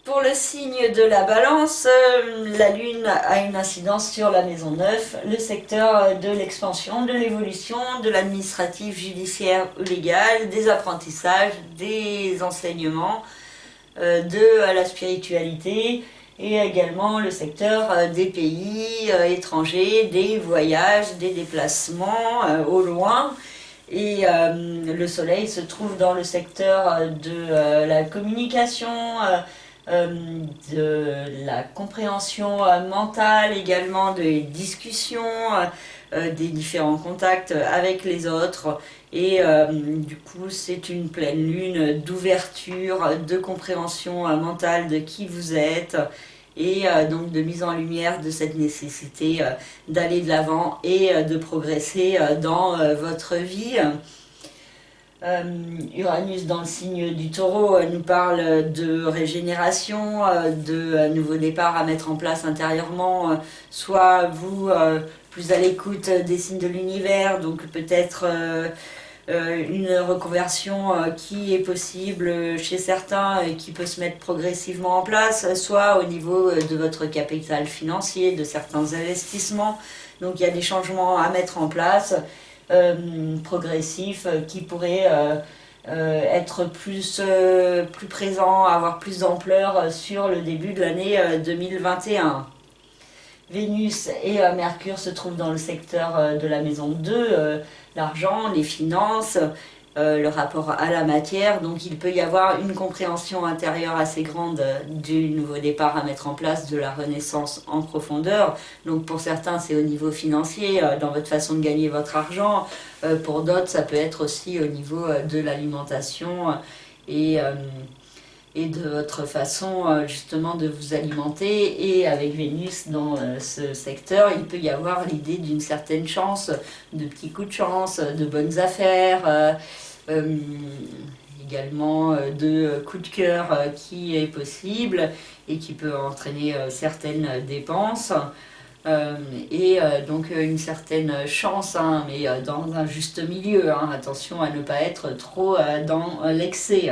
Pour le signe de la Balance, la Lune a une incidence sur la maison 9, le secteur de l'expansion, de l'évolution, de l'administratif, judiciaire ou légal, des apprentissages, des enseignements, de la spiritualité, et également le secteur des pays étrangers, des voyages, des déplacements au loin. Et le soleil se trouve dans le secteur de la communication, de la compréhension mentale, également des discussions, des différents contacts avec les autres. Et du coup, c'est une pleine lune d'ouverture, de compréhension mentale de qui vous êtes et donc de mise en lumière de cette nécessité d'aller de l'avant et de progresser dans votre vie. Uranus dans le signe du Taureau nous parle de régénération, de nouveaux départs à mettre en place intérieurement, soit vous plus à l'écoute des signes de l'univers, donc peut-être une reconversion qui est possible chez certains et qui peut se mettre progressivement en place, soit au niveau de votre capital financier, de certains investissements. Donc il y a des changements à mettre en place progressifs qui pourraient être plus présents, avoir plus d'ampleur sur le début de l'année 2021. Vénus et Mercure se trouvent dans le secteur de la maison 2, l'argent, les finances, le rapport à la matière. Donc il peut y avoir une compréhension intérieure assez grande du nouveau départ à mettre en place, de la renaissance en profondeur. Donc pour certains c'est au niveau financier, dans votre façon de gagner votre argent. Pour d'autres ça peut être aussi au niveau de l'alimentation et de votre façon justement de vous alimenter. Et avec Vénus dans ce secteur, il peut y avoir l'idée d'une certaine chance, de petits coups de chance, de bonnes affaires, également de coups de cœur qui est possible et qui peut entraîner certaines dépenses. Donc une certaine chance, hein, mais dans un juste milieu. Hein. Attention à ne pas être trop dans l'excès.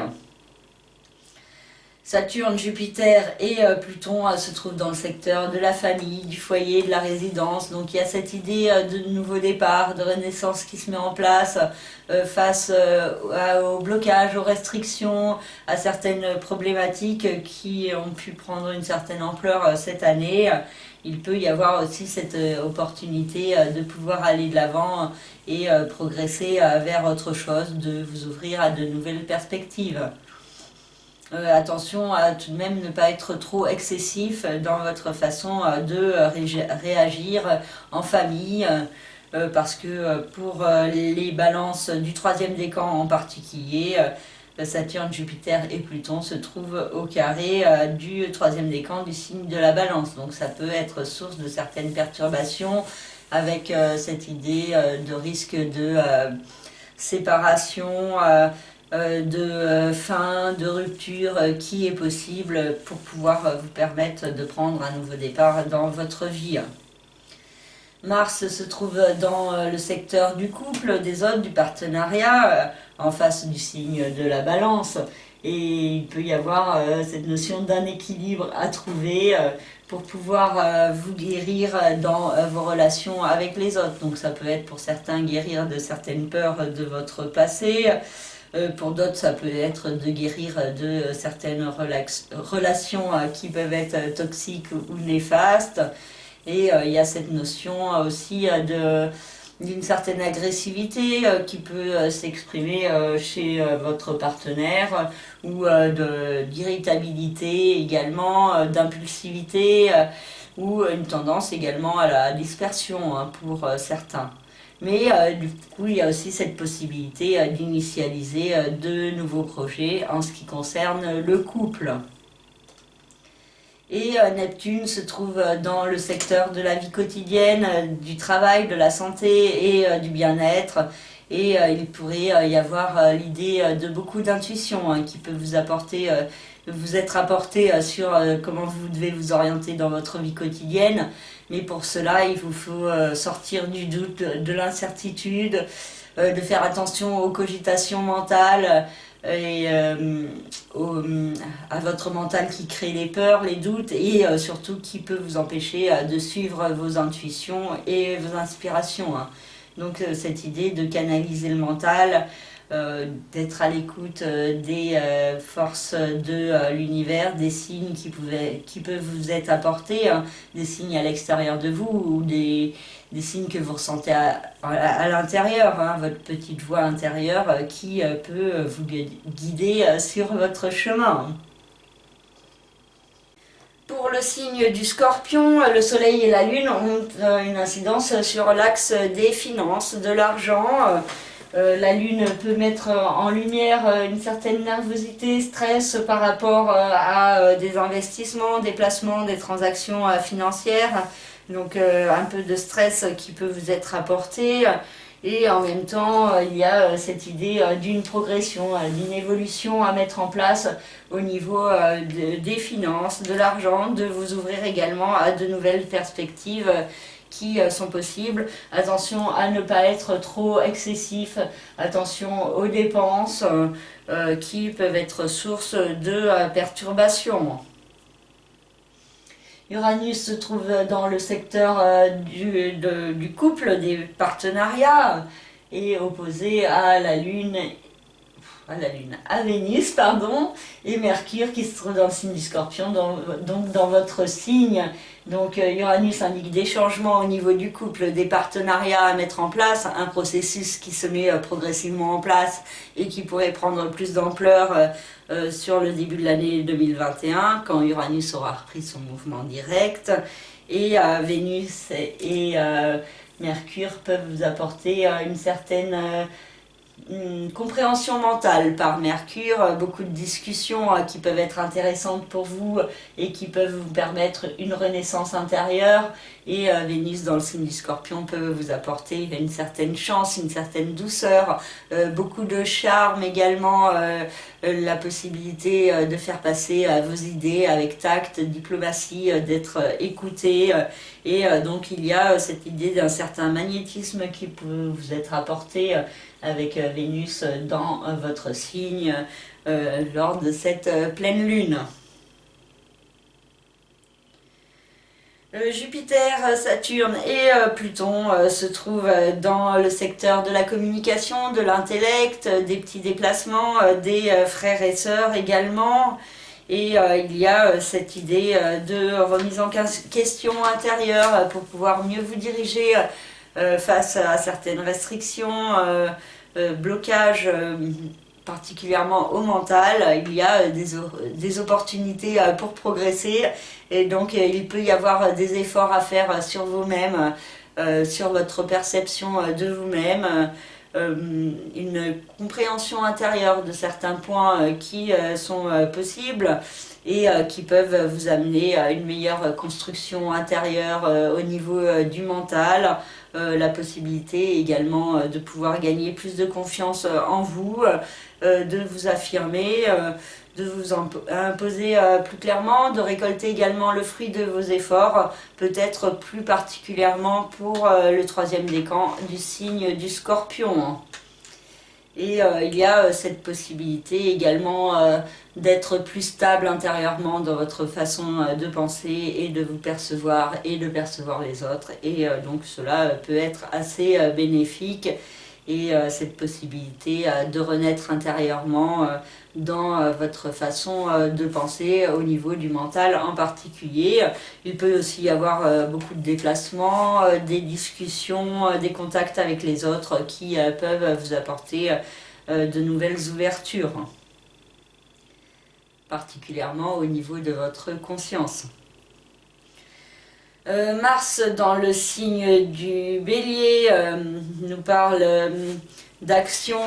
Saturne, Jupiter et Pluton se trouvent dans le secteur de la famille, du foyer, de la résidence. Donc il y a cette idée de nouveau départ, de renaissance qui se met en place face au blocage, aux restrictions, à certaines problématiques qui ont pu prendre une certaine ampleur cette année. Il peut y avoir aussi cette opportunité de pouvoir aller de l'avant et progresser vers autre chose, de vous ouvrir à de nouvelles perspectives. Attention à tout de même ne pas être trop excessif dans votre façon de réagir en famille, parce que pour les balances du troisième décan en particulier, Saturne, Jupiter et Pluton se trouvent au carré du troisième décan du signe de la balance. Donc ça peut être source de certaines perturbations avec cette idée de risque de séparation, de fin, de rupture qui est possible pour pouvoir vous permettre de prendre un nouveau départ dans votre vie. Mars se trouve dans le secteur du couple, des autres, du partenariat, en face du signe de la balance. Et il peut y avoir cette notion d'un équilibre à trouver pour pouvoir vous guérir dans vos relations avec les autres. Donc ça peut être pour certains guérir de certaines peurs de votre passé. Pour d'autres, ça peut être de guérir de certaines relations qui peuvent être toxiques ou néfastes. Et il y a cette notion aussi d'une certaine agressivité qui peut s'exprimer chez votre partenaire, ou d'irritabilité également, d'impulsivité, ou une tendance également à la dispersion pour certains. Mais du coup, il y a aussi cette possibilité d'initialiser de nouveaux projets en ce qui concerne le couple. Et Neptune se trouve dans le secteur de la vie quotidienne, du travail, de la santé et du bien-être. Et il pourrait y avoir l'idée de beaucoup d'intuition qui peut vous apporter, vous être apportée sur comment vous devez vous orienter dans votre vie quotidienne. Mais pour cela, il vous faut sortir du doute, de l'incertitude, de faire attention aux cogitations mentales et à votre mental qui crée les peurs, les doutes et surtout qui peut vous empêcher de suivre vos intuitions et vos inspirations. Donc cette idée de canaliser le mental d'être à l'écoute des forces de l'univers, des signes qui peuvent vous être apportés, hein, des signes à l'extérieur de vous ou des signes que vous ressentez à l'intérieur, hein, votre petite voix intérieure qui peut vous guider sur votre chemin. Pour le signe du Scorpion, le Soleil et la Lune ont une incidence sur l'axe des finances, de l'argent. La Lune peut mettre en lumière une certaine nervosité, stress par rapport à des investissements, des placements, des transactions financières. Donc un peu de stress qui peut vous être apporté. Et en même temps, il y a cette idée d'une progression, d'une évolution à mettre en place au niveau des finances, de l'argent, de vous ouvrir également à de nouvelles perspectives qui sont possibles. Attention à ne pas être trop excessif, attention aux dépenses qui peuvent être source de perturbations. Uranus se trouve dans le secteur du couple, des partenariats, et opposé à la Lune, à Vénus, pardon, et Mercure qui se trouve dans le signe du Scorpion, donc dans votre signe. Donc Uranus indique des changements au niveau du couple, des partenariats à mettre en place, un processus qui se met progressivement en place et qui pourrait prendre plus d'ampleur sur le début de l'année 2021, quand Uranus aura repris son mouvement direct. Et Vénus et Mercure peuvent vous apporter une certaine compréhension mentale par Mercure, beaucoup de discussions qui peuvent être intéressantes pour vous et qui peuvent vous permettre une renaissance intérieure. Et Vénus dans le signe du Scorpion peut vous apporter une certaine chance, une certaine douceur, beaucoup de charme également, la possibilité de faire passer vos idées avec tact, diplomatie, d'être écouté. Et donc il y a cette idée d'un certain magnétisme qui peut vous être apporté avec Vénus dans votre signe lors de cette pleine lune. Jupiter, Saturne et Pluton se trouvent dans le secteur de la communication, de l'intellect, des petits déplacements, des frères et sœurs également. Et il y a cette idée de remise en question intérieure pour pouvoir mieux vous diriger face à certaines restrictions, blocages, particulièrement au mental. Il y a des opportunités pour progresser et donc il peut y avoir des efforts à faire sur vous-même, sur votre perception de vous-même, une compréhension intérieure de certains points qui sont possibles et qui peuvent vous amener à une meilleure construction intérieure au niveau du mental, la possibilité également de pouvoir gagner plus de confiance en vous, de vous affirmer, de vous imposer plus clairement, de récolter également le fruit de vos efforts, peut-être plus particulièrement pour le troisième décan du signe du Scorpion. Et il y a cette possibilité également d'être plus stable intérieurement dans votre façon de penser et de vous percevoir et de percevoir les autres. Et donc cela peut être assez bénéfique. Et cette possibilité de renaître intérieurement dans votre façon de penser au niveau du mental en particulier. Il peut aussi y avoir beaucoup de déplacements, des discussions, des contacts avec les autres qui peuvent vous apporter de nouvelles ouvertures, particulièrement au niveau de votre conscience. Mars dans le signe du Bélier nous parle d'action,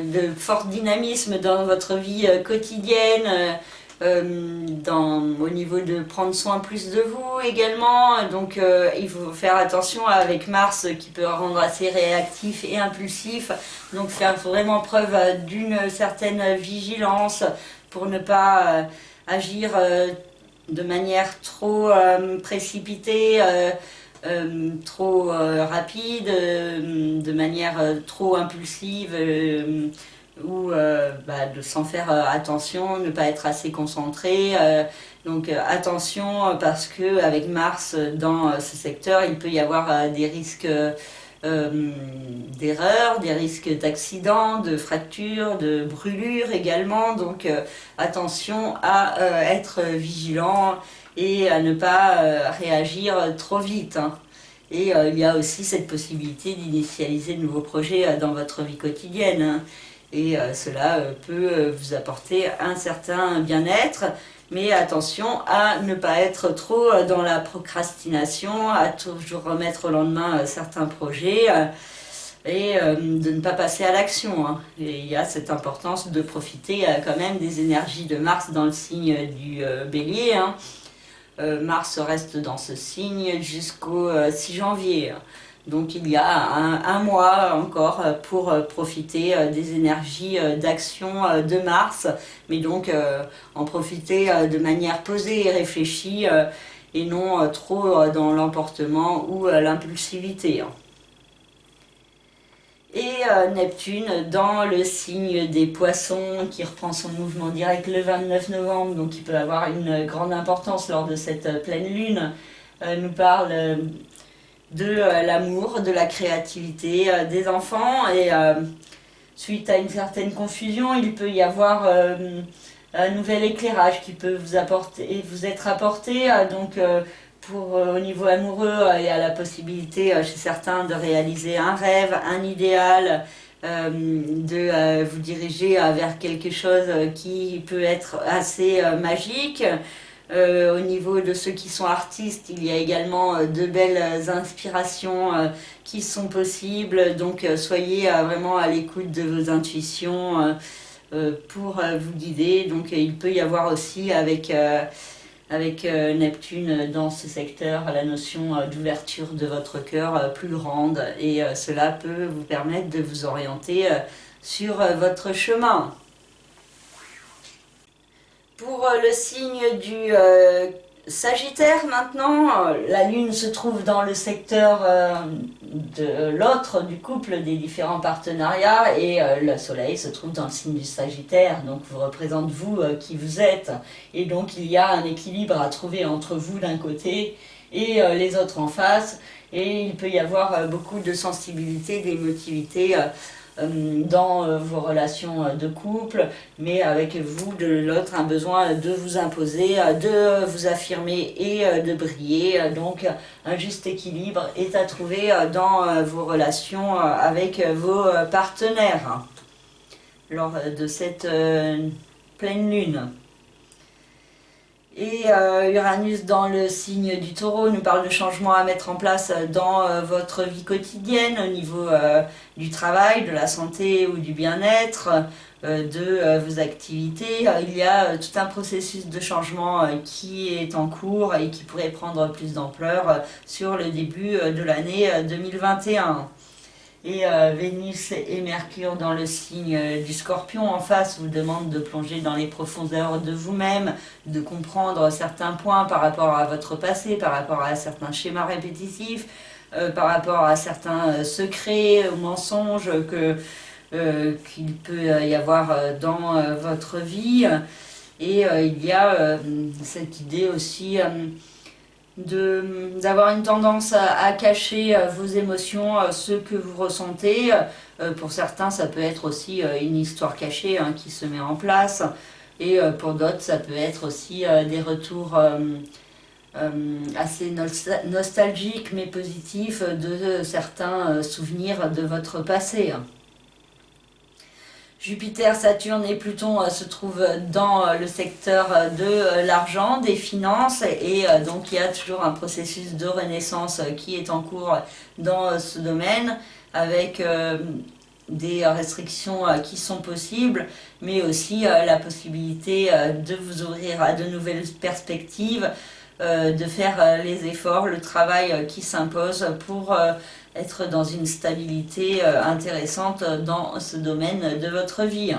de fort dynamisme dans votre vie quotidienne, au niveau de prendre soin plus de vous également. Donc il faut faire attention avec Mars qui peut rendre assez réactif et impulsif, donc faire vraiment preuve d'une certaine vigilance pour ne pas agir de manière trop précipitée, trop rapide, de manière trop impulsive, ou sans faire attention, ne pas être assez concentré. Donc attention parce que avec Mars dans ce secteur, il peut y avoir des risques d'erreurs, des risques d'accidents, de fractures, de brûlures également. Donc attention à être vigilant et à ne pas réagir trop vite, hein. Et il y a aussi cette possibilité d'initialiser de nouveaux projets dans votre vie quotidienne, hein. Et cela peut vous apporter un certain bien-être, mais attention à ne pas être trop dans la procrastination, à toujours remettre au lendemain certains projets et de ne pas passer à l'action, hein. Et il y a cette importance de profiter quand même des énergies de Mars dans le signe du Bélier, hein. Mars reste dans ce signe jusqu'au 6 janvier. Donc il y a un mois encore pour profiter des énergies d'action de Mars, mais donc en profiter de manière posée et réfléchie et non trop dans l'emportement ou l'impulsivité. Et Neptune dans le signe des Poissons qui reprend son mouvement direct le 29 novembre, donc il peut avoir une grande importance lors de cette pleine lune, nous parle de l'amour, de la créativité des enfants, et suite à une certaine confusion, il peut y avoir un nouvel éclairage qui peut vous être apporté, donc au niveau amoureux, il y a la possibilité chez certains de réaliser un rêve, un idéal, de vous diriger vers quelque chose qui peut être assez magique. Au niveau de ceux qui sont artistes, il y a également de belles inspirations qui sont possibles, donc soyez vraiment à l'écoute de vos intuitions pour vous guider. Donc il peut y avoir aussi avec Neptune dans ce secteur la notion d'ouverture de votre cœur plus grande, et cela peut vous permettre de vous orienter sur votre chemin. Pour le signe du Sagittaire maintenant, la Lune se trouve dans le secteur de l'autre du couple des différents partenariats, et le Soleil se trouve dans le signe du Sagittaire, donc vous représente vous qui vous êtes, et donc il y a un équilibre à trouver entre vous d'un côté et les autres en face, et il peut y avoir beaucoup de sensibilité, d'émotivité dans vos relations de couple, mais avec vous de l'autre un besoin de vous imposer, de vous affirmer et de briller. Donc un juste équilibre est à trouver dans vos relations avec vos partenaires lors de cette pleine lune. Et Uranus dans le signe du Taureau nous parle de changements à mettre en place dans votre vie quotidienne au niveau du travail, de la santé ou du bien-être, de vos activités. Il y a tout un processus de changement qui est en cours et qui pourrait prendre plus d'ampleur sur le début de l'année 2021. Et Vénus et Mercure dans le signe du Scorpion en face vous demandent de plonger dans les profondeurs de vous-même, de comprendre certains points par rapport à votre passé, par rapport à certains schémas répétitifs, par rapport à certains secrets ou mensonges qu'il peut y avoir dans votre vie. Et il y a cette idée aussi d'avoir une tendance à cacher vos émotions, ce que vous ressentez. Pour certains, ça peut être aussi une histoire cachée qui se met en place. Et pour d'autres, ça peut être aussi des retours assez nostalgiques mais positifs de certains souvenirs de votre passé. Jupiter, Saturne et Pluton se trouvent dans le secteur de l'argent, des finances, et donc il y a toujours un processus de renaissance qui est en cours dans ce domaine, avec des restrictions qui sont possibles, mais aussi la possibilité de vous ouvrir à de nouvelles perspectives, de faire les efforts, le travail qui s'impose pour être dans une stabilité intéressante dans ce domaine de votre vie.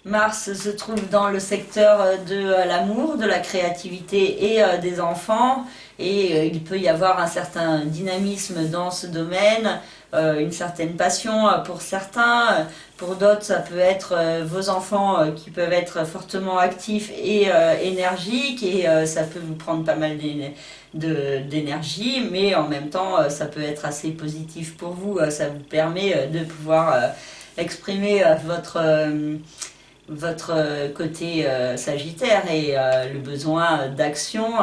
Mars se trouve dans le secteur de l'amour, de la créativité et des enfants. Et il peut y avoir un certain dynamisme dans ce domaine, une certaine passion pour certains. Pour d'autres, ça peut être vos enfants qui peuvent être fortement actifs et énergiques. Et ça peut vous prendre pas mal d'énergie. Mais en même temps, ça peut être assez positif pour vous. Ça vous permet de pouvoir exprimer votre côté Sagittaire et le besoin d'action.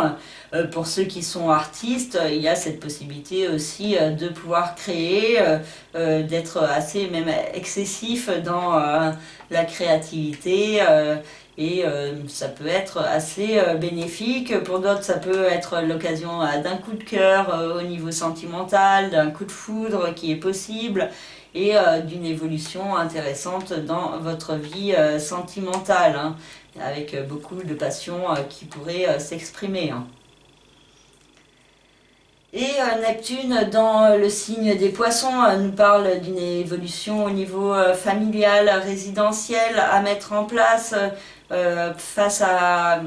Pour ceux qui sont artistes, il y a cette possibilité aussi de pouvoir créer, d'être assez même excessif dans la créativité. Et ça peut être assez bénéfique. Pour d'autres, ça peut être l'occasion d'un coup de cœur au niveau sentimental, d'un coup de foudre qui est possible et d'une évolution intéressante dans votre vie sentimentale, hein, avec beaucoup de passion qui pourrait s'exprimer. Hein. Et Neptune, dans le signe des poissons, nous parle d'une évolution au niveau familial, résidentiel, à mettre en place face à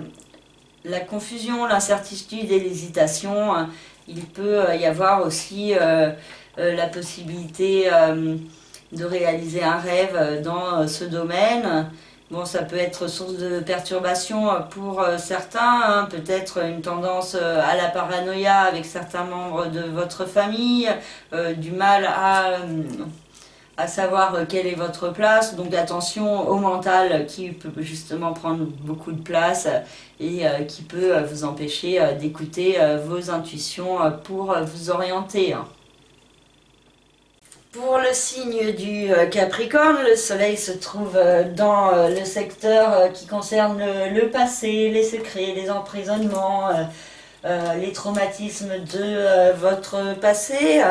la confusion, l'incertitude et l'hésitation. Il peut y avoir aussi la possibilité de réaliser un rêve dans ce domaine. Bon, ça peut être source de perturbation pour certains, hein, peut-être une tendance à la paranoïa avec certains membres de votre famille, du mal à savoir quelle est votre place. Donc attention au mental qui peut justement prendre beaucoup de place et qui peut vous empêcher d'écouter vos intuitions pour vous orienter. Pour le signe du Capricorne, le soleil se trouve dans le secteur qui concerne le passé, les secrets, les emprisonnements, les traumatismes de votre passé.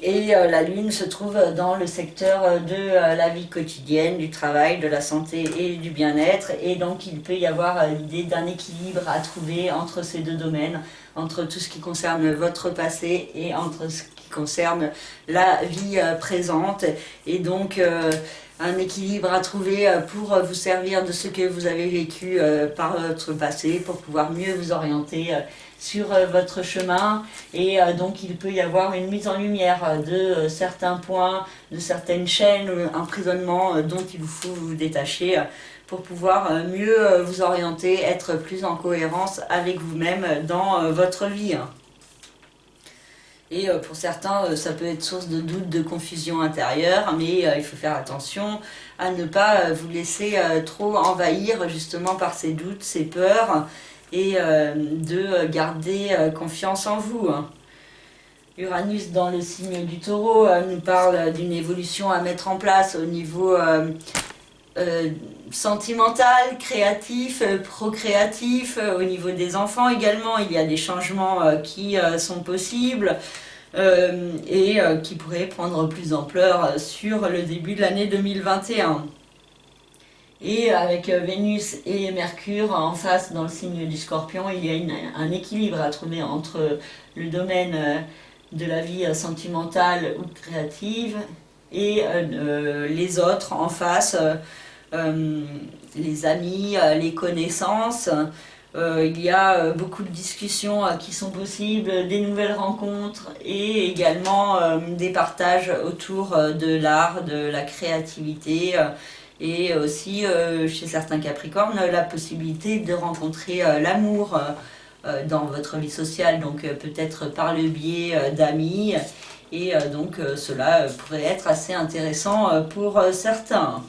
Et la lune se trouve dans le secteur de la vie quotidienne, du travail, de la santé et du bien-être. Et donc il peut y avoir l'idée d'un équilibre à trouver entre ces deux domaines, entre tout ce qui concerne votre passé et entre ce qui concerne la vie présente. Et donc un équilibre à trouver pour vous servir de ce que vous avez vécu par votre passé, pour pouvoir mieux vous orienter sur votre chemin. Et donc il peut y avoir une mise en lumière de certains points, de certaines chaînes, emprisonnements dont il vous faut vous détacher pour pouvoir mieux vous orienter, être plus en cohérence avec vous-même dans votre vie. Et pour certains, ça peut être source de doute, de confusion intérieure, mais il faut faire attention à ne pas vous laisser trop envahir justement par ces doutes, ces peurs, et de garder confiance en vous. Uranus dans le signe du Taureau nous parle d'une évolution à mettre en place au niveau sentimental, créatif, procréatif, au niveau des enfants également. Il y a des changements qui sont possibles et qui pourraient prendre plus d'ampleur sur le début de l'année 2021. Et avec Vénus et Mercure en face dans le signe du Scorpion, il y a un équilibre à trouver entre le domaine de la vie sentimentale ou créative et les autres en face, les amis, les connaissances. Il y a beaucoup de discussions qui sont possibles, des nouvelles rencontres et également des partages autour de l'art, de la créativité. Et aussi, chez certains Capricornes, la possibilité de rencontrer l'amour dans votre vie sociale, donc peut-être par le biais d'amis. Et donc cela pourrait être assez intéressant pour certains.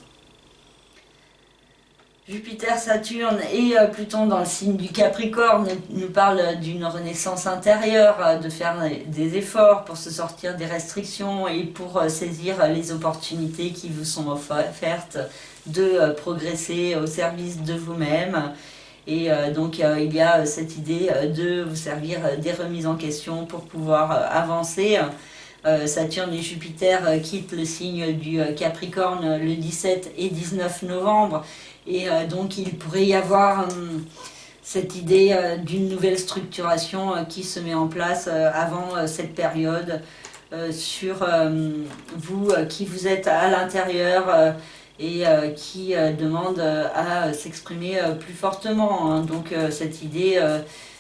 Jupiter, Saturne et Pluton dans le signe du Capricorne nous parlent d'une renaissance intérieure, de faire des efforts pour se sortir des restrictions et pour saisir les opportunités qui vous sont offertes, de progresser au service de vous-même. Et donc il y a cette idée de vous servir des remises en question pour pouvoir avancer. Saturne et Jupiter quittent le signe du Capricorne le 17 et 19 novembre. Et donc il pourrait y avoir cette idée d'une nouvelle structuration qui se met en place avant cette période sur vous qui vous êtes à l'intérieur et qui demande à s'exprimer plus fortement, hein. Donc cette idée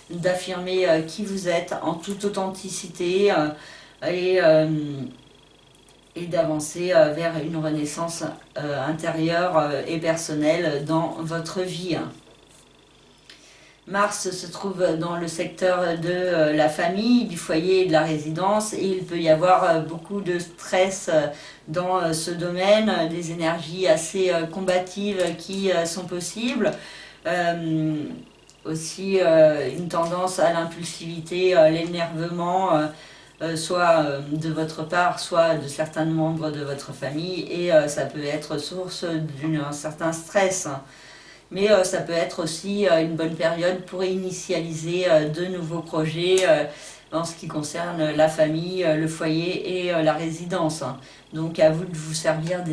d'affirmer qui vous êtes en toute authenticité et, et d'avancer vers une renaissance intérieure et personnelle dans votre vie. Mars se trouve dans le secteur de la famille, du foyer et de la résidence, et il peut y avoir beaucoup de stress dans ce domaine, des énergies assez combatives qui sont possibles. Aussi une tendance à l'impulsivité, l'énervement, soit de votre part, soit de certains membres de votre famille, et ça peut être source d'un certain stress. Mais ça peut être aussi une bonne période pour initialiser de nouveaux projets en ce qui concerne la famille, le foyer et la résidence. Donc à vous de vous servir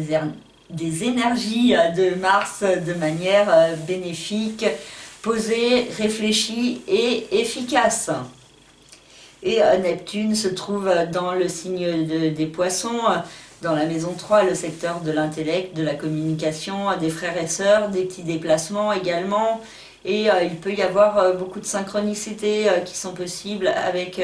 des énergies de Mars de manière bénéfique, posée, réfléchie et efficace. Et Neptune se trouve dans le signe des poissons, dans la maison 3, le secteur de l'intellect, de la communication, des frères et sœurs, des petits déplacements également. Et il peut y avoir beaucoup de synchronicités qui sont possibles avec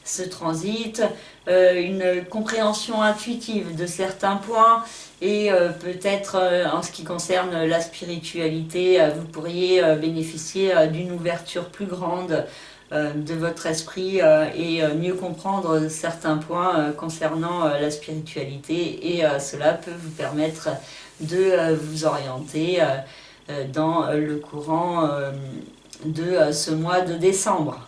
ce transit, une compréhension intuitive de certains points, et peut-être en ce qui concerne la spiritualité, vous pourriez bénéficier d'une ouverture plus grande de votre esprit et mieux comprendre certains points concernant la spiritualité, et cela peut vous permettre de vous orienter dans le courant de ce mois de décembre.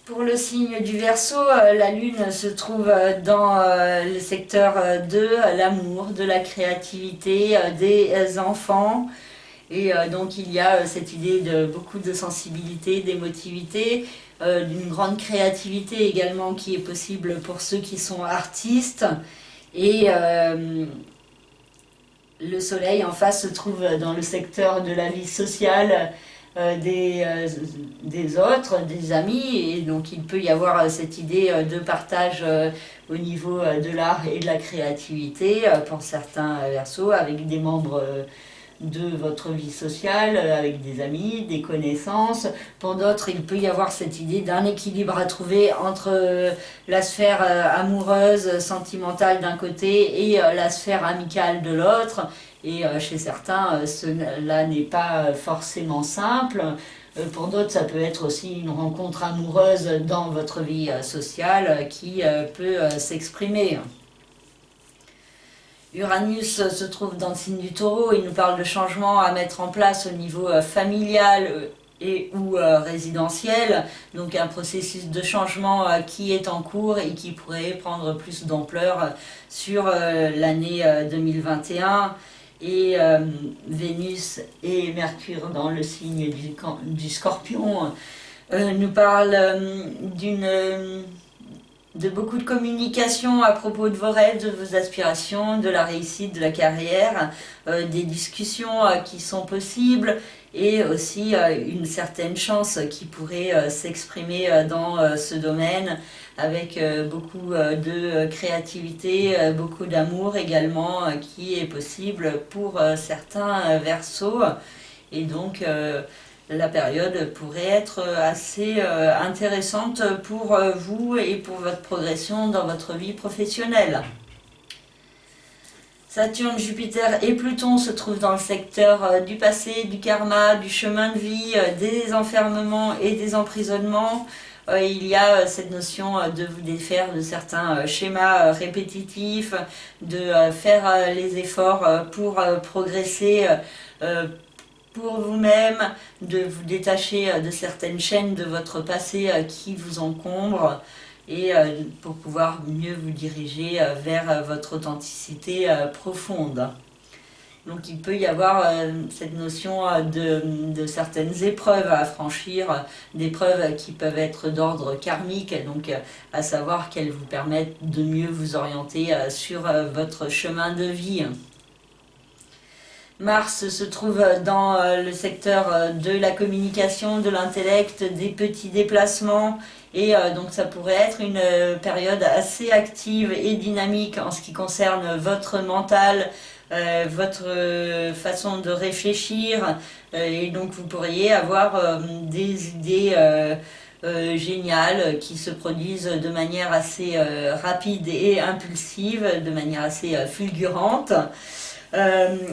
Pour le signe du Verseau, la Lune se trouve dans le secteur de l'amour, de la créativité, des enfants. Et donc il y a cette idée de beaucoup de sensibilité, d'émotivité, d'une grande créativité également qui est possible pour ceux qui sont artistes. Et le Soleil en face se trouve dans le secteur de la vie sociale, des autres, des amis, et donc il peut y avoir cette idée de partage au niveau de l'art et de la créativité pour certains Verseaux, avec des membres de votre vie sociale, avec des amis, des connaissances. Pour d'autres, il peut y avoir cette idée d'un équilibre à trouver entre la sphère amoureuse, sentimentale d'un côté, et la sphère amicale de l'autre. Et chez certains, cela n'est pas forcément simple. Pour d'autres, ça peut être aussi une rencontre amoureuse dans votre vie sociale qui peut s'exprimer. Uranus se trouve dans le signe du Taureau. Il nous parle de changements à mettre en place au niveau familial et ou résidentiel. Donc un processus de changement qui est en cours et qui pourrait prendre plus d'ampleur sur l'année 2021. Et Vénus et Mercure dans le signe du Scorpion nous parlent de beaucoup de communication à propos de vos rêves, de vos aspirations, de la réussite, de la carrière, des discussions qui sont possibles, et aussi une certaine chance qui pourrait s'exprimer dans ce domaine, avec beaucoup de créativité, beaucoup d'amour également qui est possible pour certains Verseaux. Et donc la période pourrait être assez intéressante pour vous et pour votre progression dans votre vie professionnelle. Saturne, Jupiter et Pluton se trouvent dans le secteur du passé, du karma, du chemin de vie, des enfermements et des emprisonnements. Il y a cette notion de vous défaire de certains schémas répétitifs, de faire les efforts pour progresser pour vous-même, de vous détacher de certaines chaînes de votre passé qui vous encombrent, et pour pouvoir mieux vous diriger vers votre authenticité profonde. Donc il peut y avoir cette notion de certaines épreuves à franchir, des preuves qui peuvent être d'ordre karmique, donc à savoir qu'elles vous permettent de mieux vous orienter sur votre chemin de vie. Mars se trouve dans le secteur de la communication, de l'intellect, des petits déplacements et donc ça pourrait être une période assez active et dynamique en ce qui concerne votre mental, votre façon de réfléchir et donc vous pourriez avoir des idées géniales qui se produisent de manière assez rapide et impulsive, de manière assez fulgurante.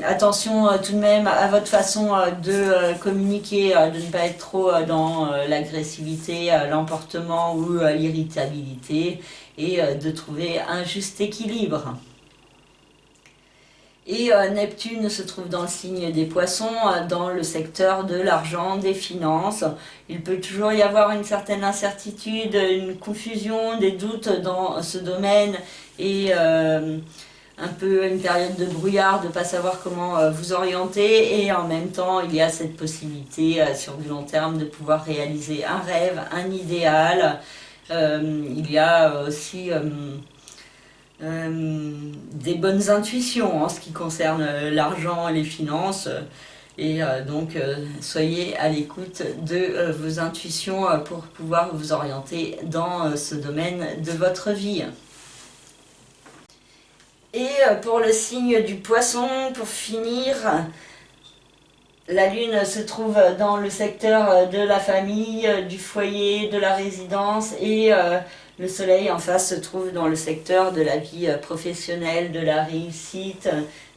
Attention tout de même à votre façon de communiquer, de ne pas être trop dans l'agressivité, l'emportement ou l'irritabilité et de trouver un juste équilibre. Et Neptune se trouve dans le signe des poissons, dans le secteur de l'argent, des finances. Il peut toujours y avoir une certaine incertitude, une confusion, des doutes dans ce domaine et un peu une période de brouillard, de ne pas savoir comment vous orienter et en même temps il y a cette possibilité sur du long terme de pouvoir réaliser un rêve, un idéal. Il y a aussi des bonnes intuitions en ce qui concerne l'argent et les finances et donc soyez à l'écoute de vos intuitions pour pouvoir vous orienter dans ce domaine de votre vie. Et pour le signe du poisson, pour finir, la lune se trouve dans le secteur de la famille, du foyer, de la résidence et le soleil en face se trouve dans le secteur de la vie professionnelle, de la réussite,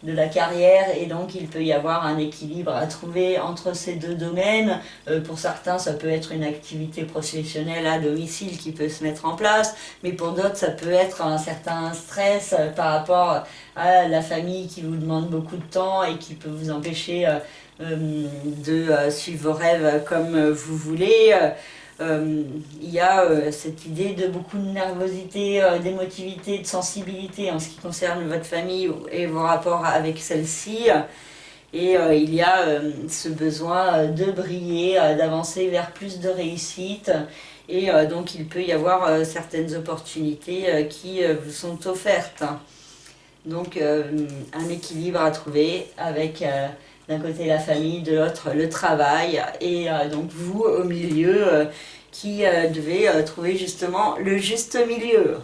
de la carrière et donc il peut y avoir un équilibre à trouver entre ces deux domaines. Pour certains ça peut être une activité professionnelle à domicile qui peut se mettre en place, mais pour d'autres ça peut être un certain stress par rapport à la famille qui vous demande beaucoup de temps et qui peut vous empêcher de suivre vos rêves comme vous voulez. Il y a cette idée de beaucoup de nervosité, d'émotivité, de sensibilité en ce qui concerne votre famille et vos rapports avec celle-ci. Et il y a ce besoin de briller, d'avancer vers plus de réussite. Et donc il peut y avoir certaines opportunités qui vous sont offertes. Donc un équilibre à trouver avec d'un côté la famille, de l'autre le travail et donc vous au milieu qui devez trouver justement le juste milieu.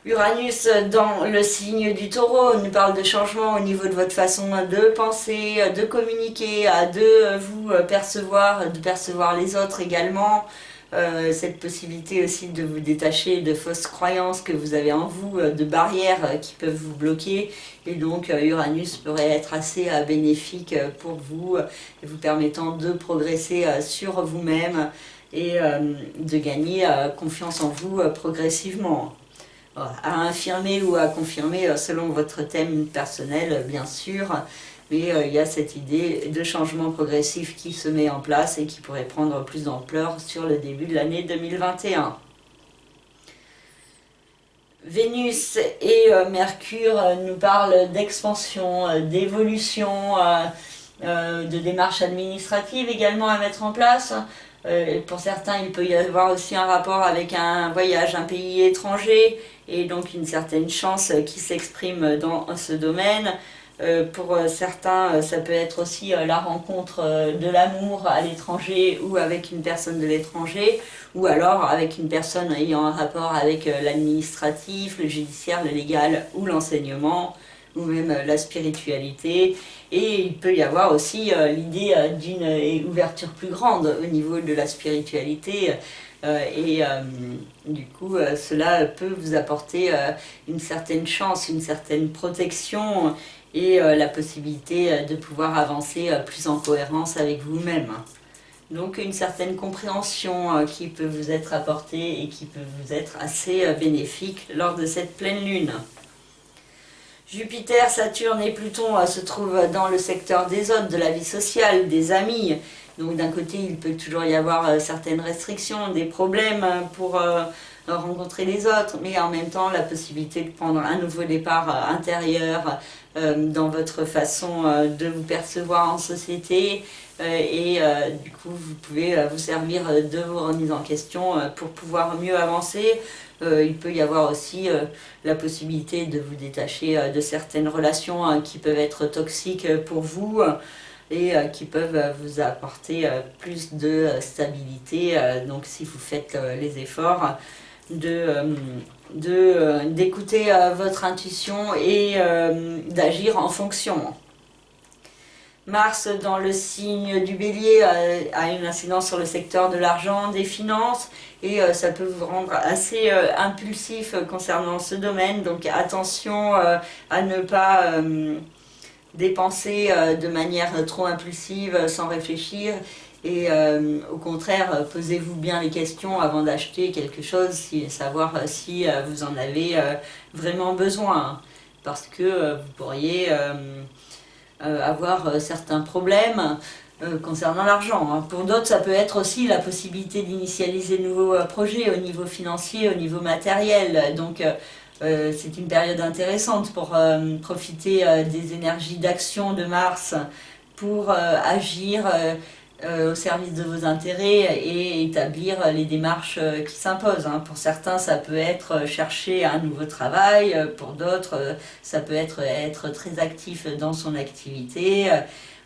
Uranus dans le signe du Taureau nous parle de changement au niveau de votre façon de penser, de communiquer, de vous percevoir, de percevoir les autres également. Cette possibilité aussi de vous détacher de fausses croyances que vous avez en vous, de barrières qui peuvent vous bloquer. Et donc Uranus pourrait être assez bénéfique pour vous, vous permettant de progresser sur vous-même et de gagner confiance en vous progressivement. À infirmer ou à confirmer selon votre thème personnel, bien sûr. Mais il y a cette idée de changement progressif qui se met en place et qui pourrait prendre plus d'ampleur sur le début de l'année 2021. Vénus et Mercure nous parlent d'expansion, d'évolution, de démarches administratives également à mettre en place. Pour certains, il peut y avoir aussi un rapport avec un voyage, un pays étranger, et donc une certaine chance qui s'exprime dans ce domaine. Pour certains, ça peut être aussi la rencontre de l'amour à l'étranger ou avec une personne de l'étranger, ou alors avec une personne ayant un rapport avec l'administratif, le judiciaire, le légal ou l'enseignement, ou même la spiritualité. Et il peut y avoir aussi l'idée d'une ouverture plus grande au niveau de la spiritualité. Du coup, cela peut vous apporter une certaine chance, une certaine protection et la possibilité de pouvoir avancer plus en cohérence avec vous-même. Donc une certaine compréhension qui peut vous être apportée et qui peut vous être assez bénéfique lors de cette pleine lune. Jupiter, Saturne et Pluton se trouvent dans le secteur des autres, de la vie sociale, des amis. Donc d'un côté, il peut toujours y avoir certaines restrictions, des problèmes pour rencontrer les autres, mais en même temps la possibilité de prendre un nouveau départ intérieur dans votre façon de vous percevoir en société et du coup vous pouvez vous servir de vos remises en question pour pouvoir mieux avancer. Il peut y avoir aussi la possibilité de vous détacher de certaines relations qui peuvent être toxiques pour vous et qui peuvent vous apporter plus de stabilité. Donc si vous faites les efforts d'écouter votre intuition et d'agir en fonction. Mars dans le signe du Bélier a une incidence sur le secteur de l'argent, des finances, et ça peut vous rendre assez impulsif concernant ce domaine. Donc attention à ne pas dépenser de manière trop impulsive sans réfléchir. Et au contraire, posez-vous bien les questions avant d'acheter quelque chose, savoir si vous en avez vraiment besoin. Parce que vous pourriez avoir certains problèmes concernant l'argent. Pour d'autres, ça peut être aussi la possibilité d'initialiser de nouveaux projets au niveau financier, au niveau matériel. Donc c'est une période intéressante pour profiter des énergies d'action de Mars pour agir au service de vos intérêts et établir les démarches qui s'imposent. Pour certains, ça peut être chercher un nouveau travail, pour d'autres, ça peut être très actif dans son activité.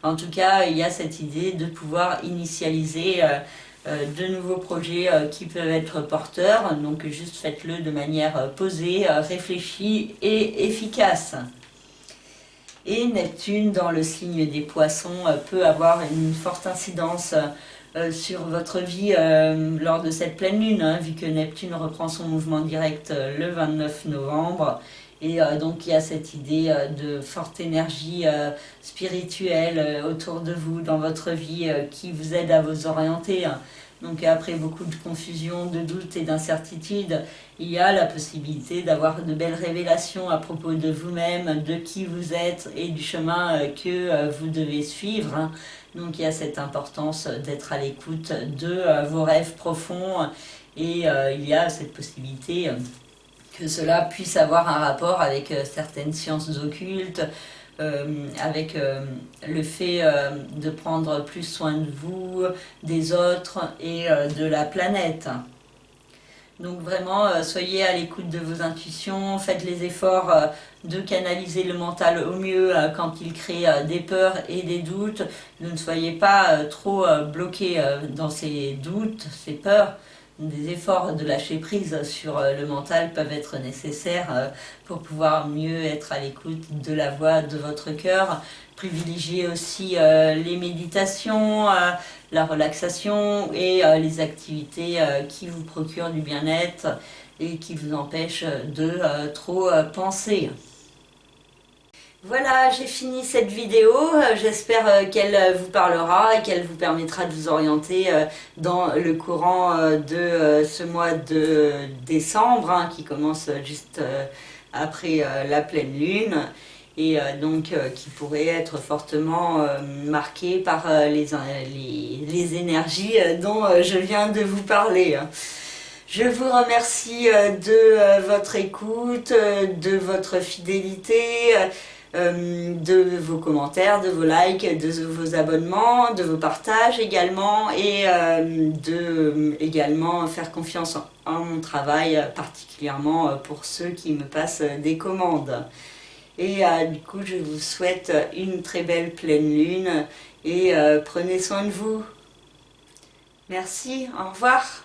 En tout cas, il y a cette idée de pouvoir initialiser de nouveaux projets qui peuvent être porteurs. Donc juste faites-le de manière posée, réfléchie et efficace. Et Neptune, dans le signe des Poissons, peut avoir une forte incidence sur votre vie lors de cette pleine lune, vu que Neptune reprend son mouvement direct le 29 novembre. Et donc il y a cette idée de forte énergie spirituelle autour de vous, dans votre vie, qui vous aide à vous orienter. Donc après beaucoup de confusion, de doutes et d'incertitudes, il y a la possibilité d'avoir de belles révélations à propos de vous-même, de qui vous êtes et du chemin que vous devez suivre. Donc il y a cette importance d'être à l'écoute de vos rêves profonds et il y a cette possibilité que cela puisse avoir un rapport avec certaines sciences occultes, avec le fait de prendre plus soin de vous, des autres et de la planète. Donc vraiment, soyez à l'écoute de vos intuitions, faites les efforts de canaliser le mental au mieux quand il crée des peurs et des doutes. Ne soyez pas trop bloqués dans ces doutes, ces peurs. Des efforts de lâcher prise sur le mental peuvent être nécessaires pour pouvoir mieux être à l'écoute de la voix de votre cœur. Privilégiez aussi les méditations, la relaxation et les activités qui vous procurent du bien-être et qui vous empêchent de trop penser. Voilà, j'ai fini cette vidéo, j'espère qu'elle vous parlera et qu'elle vous permettra de vous orienter dans le courant de ce mois de décembre, qui commence juste après la pleine lune, et donc qui pourrait être fortement marqué par les énergies dont je viens de vous parler. Je vous remercie de votre écoute, de votre fidélité, de vos commentaires, de vos likes, de vos abonnements, de vos partages également, et de également faire confiance en mon travail, particulièrement pour ceux qui me passent des commandes. Et du coup, je vous souhaite une très belle pleine lune et prenez soin de vous. Merci, au revoir.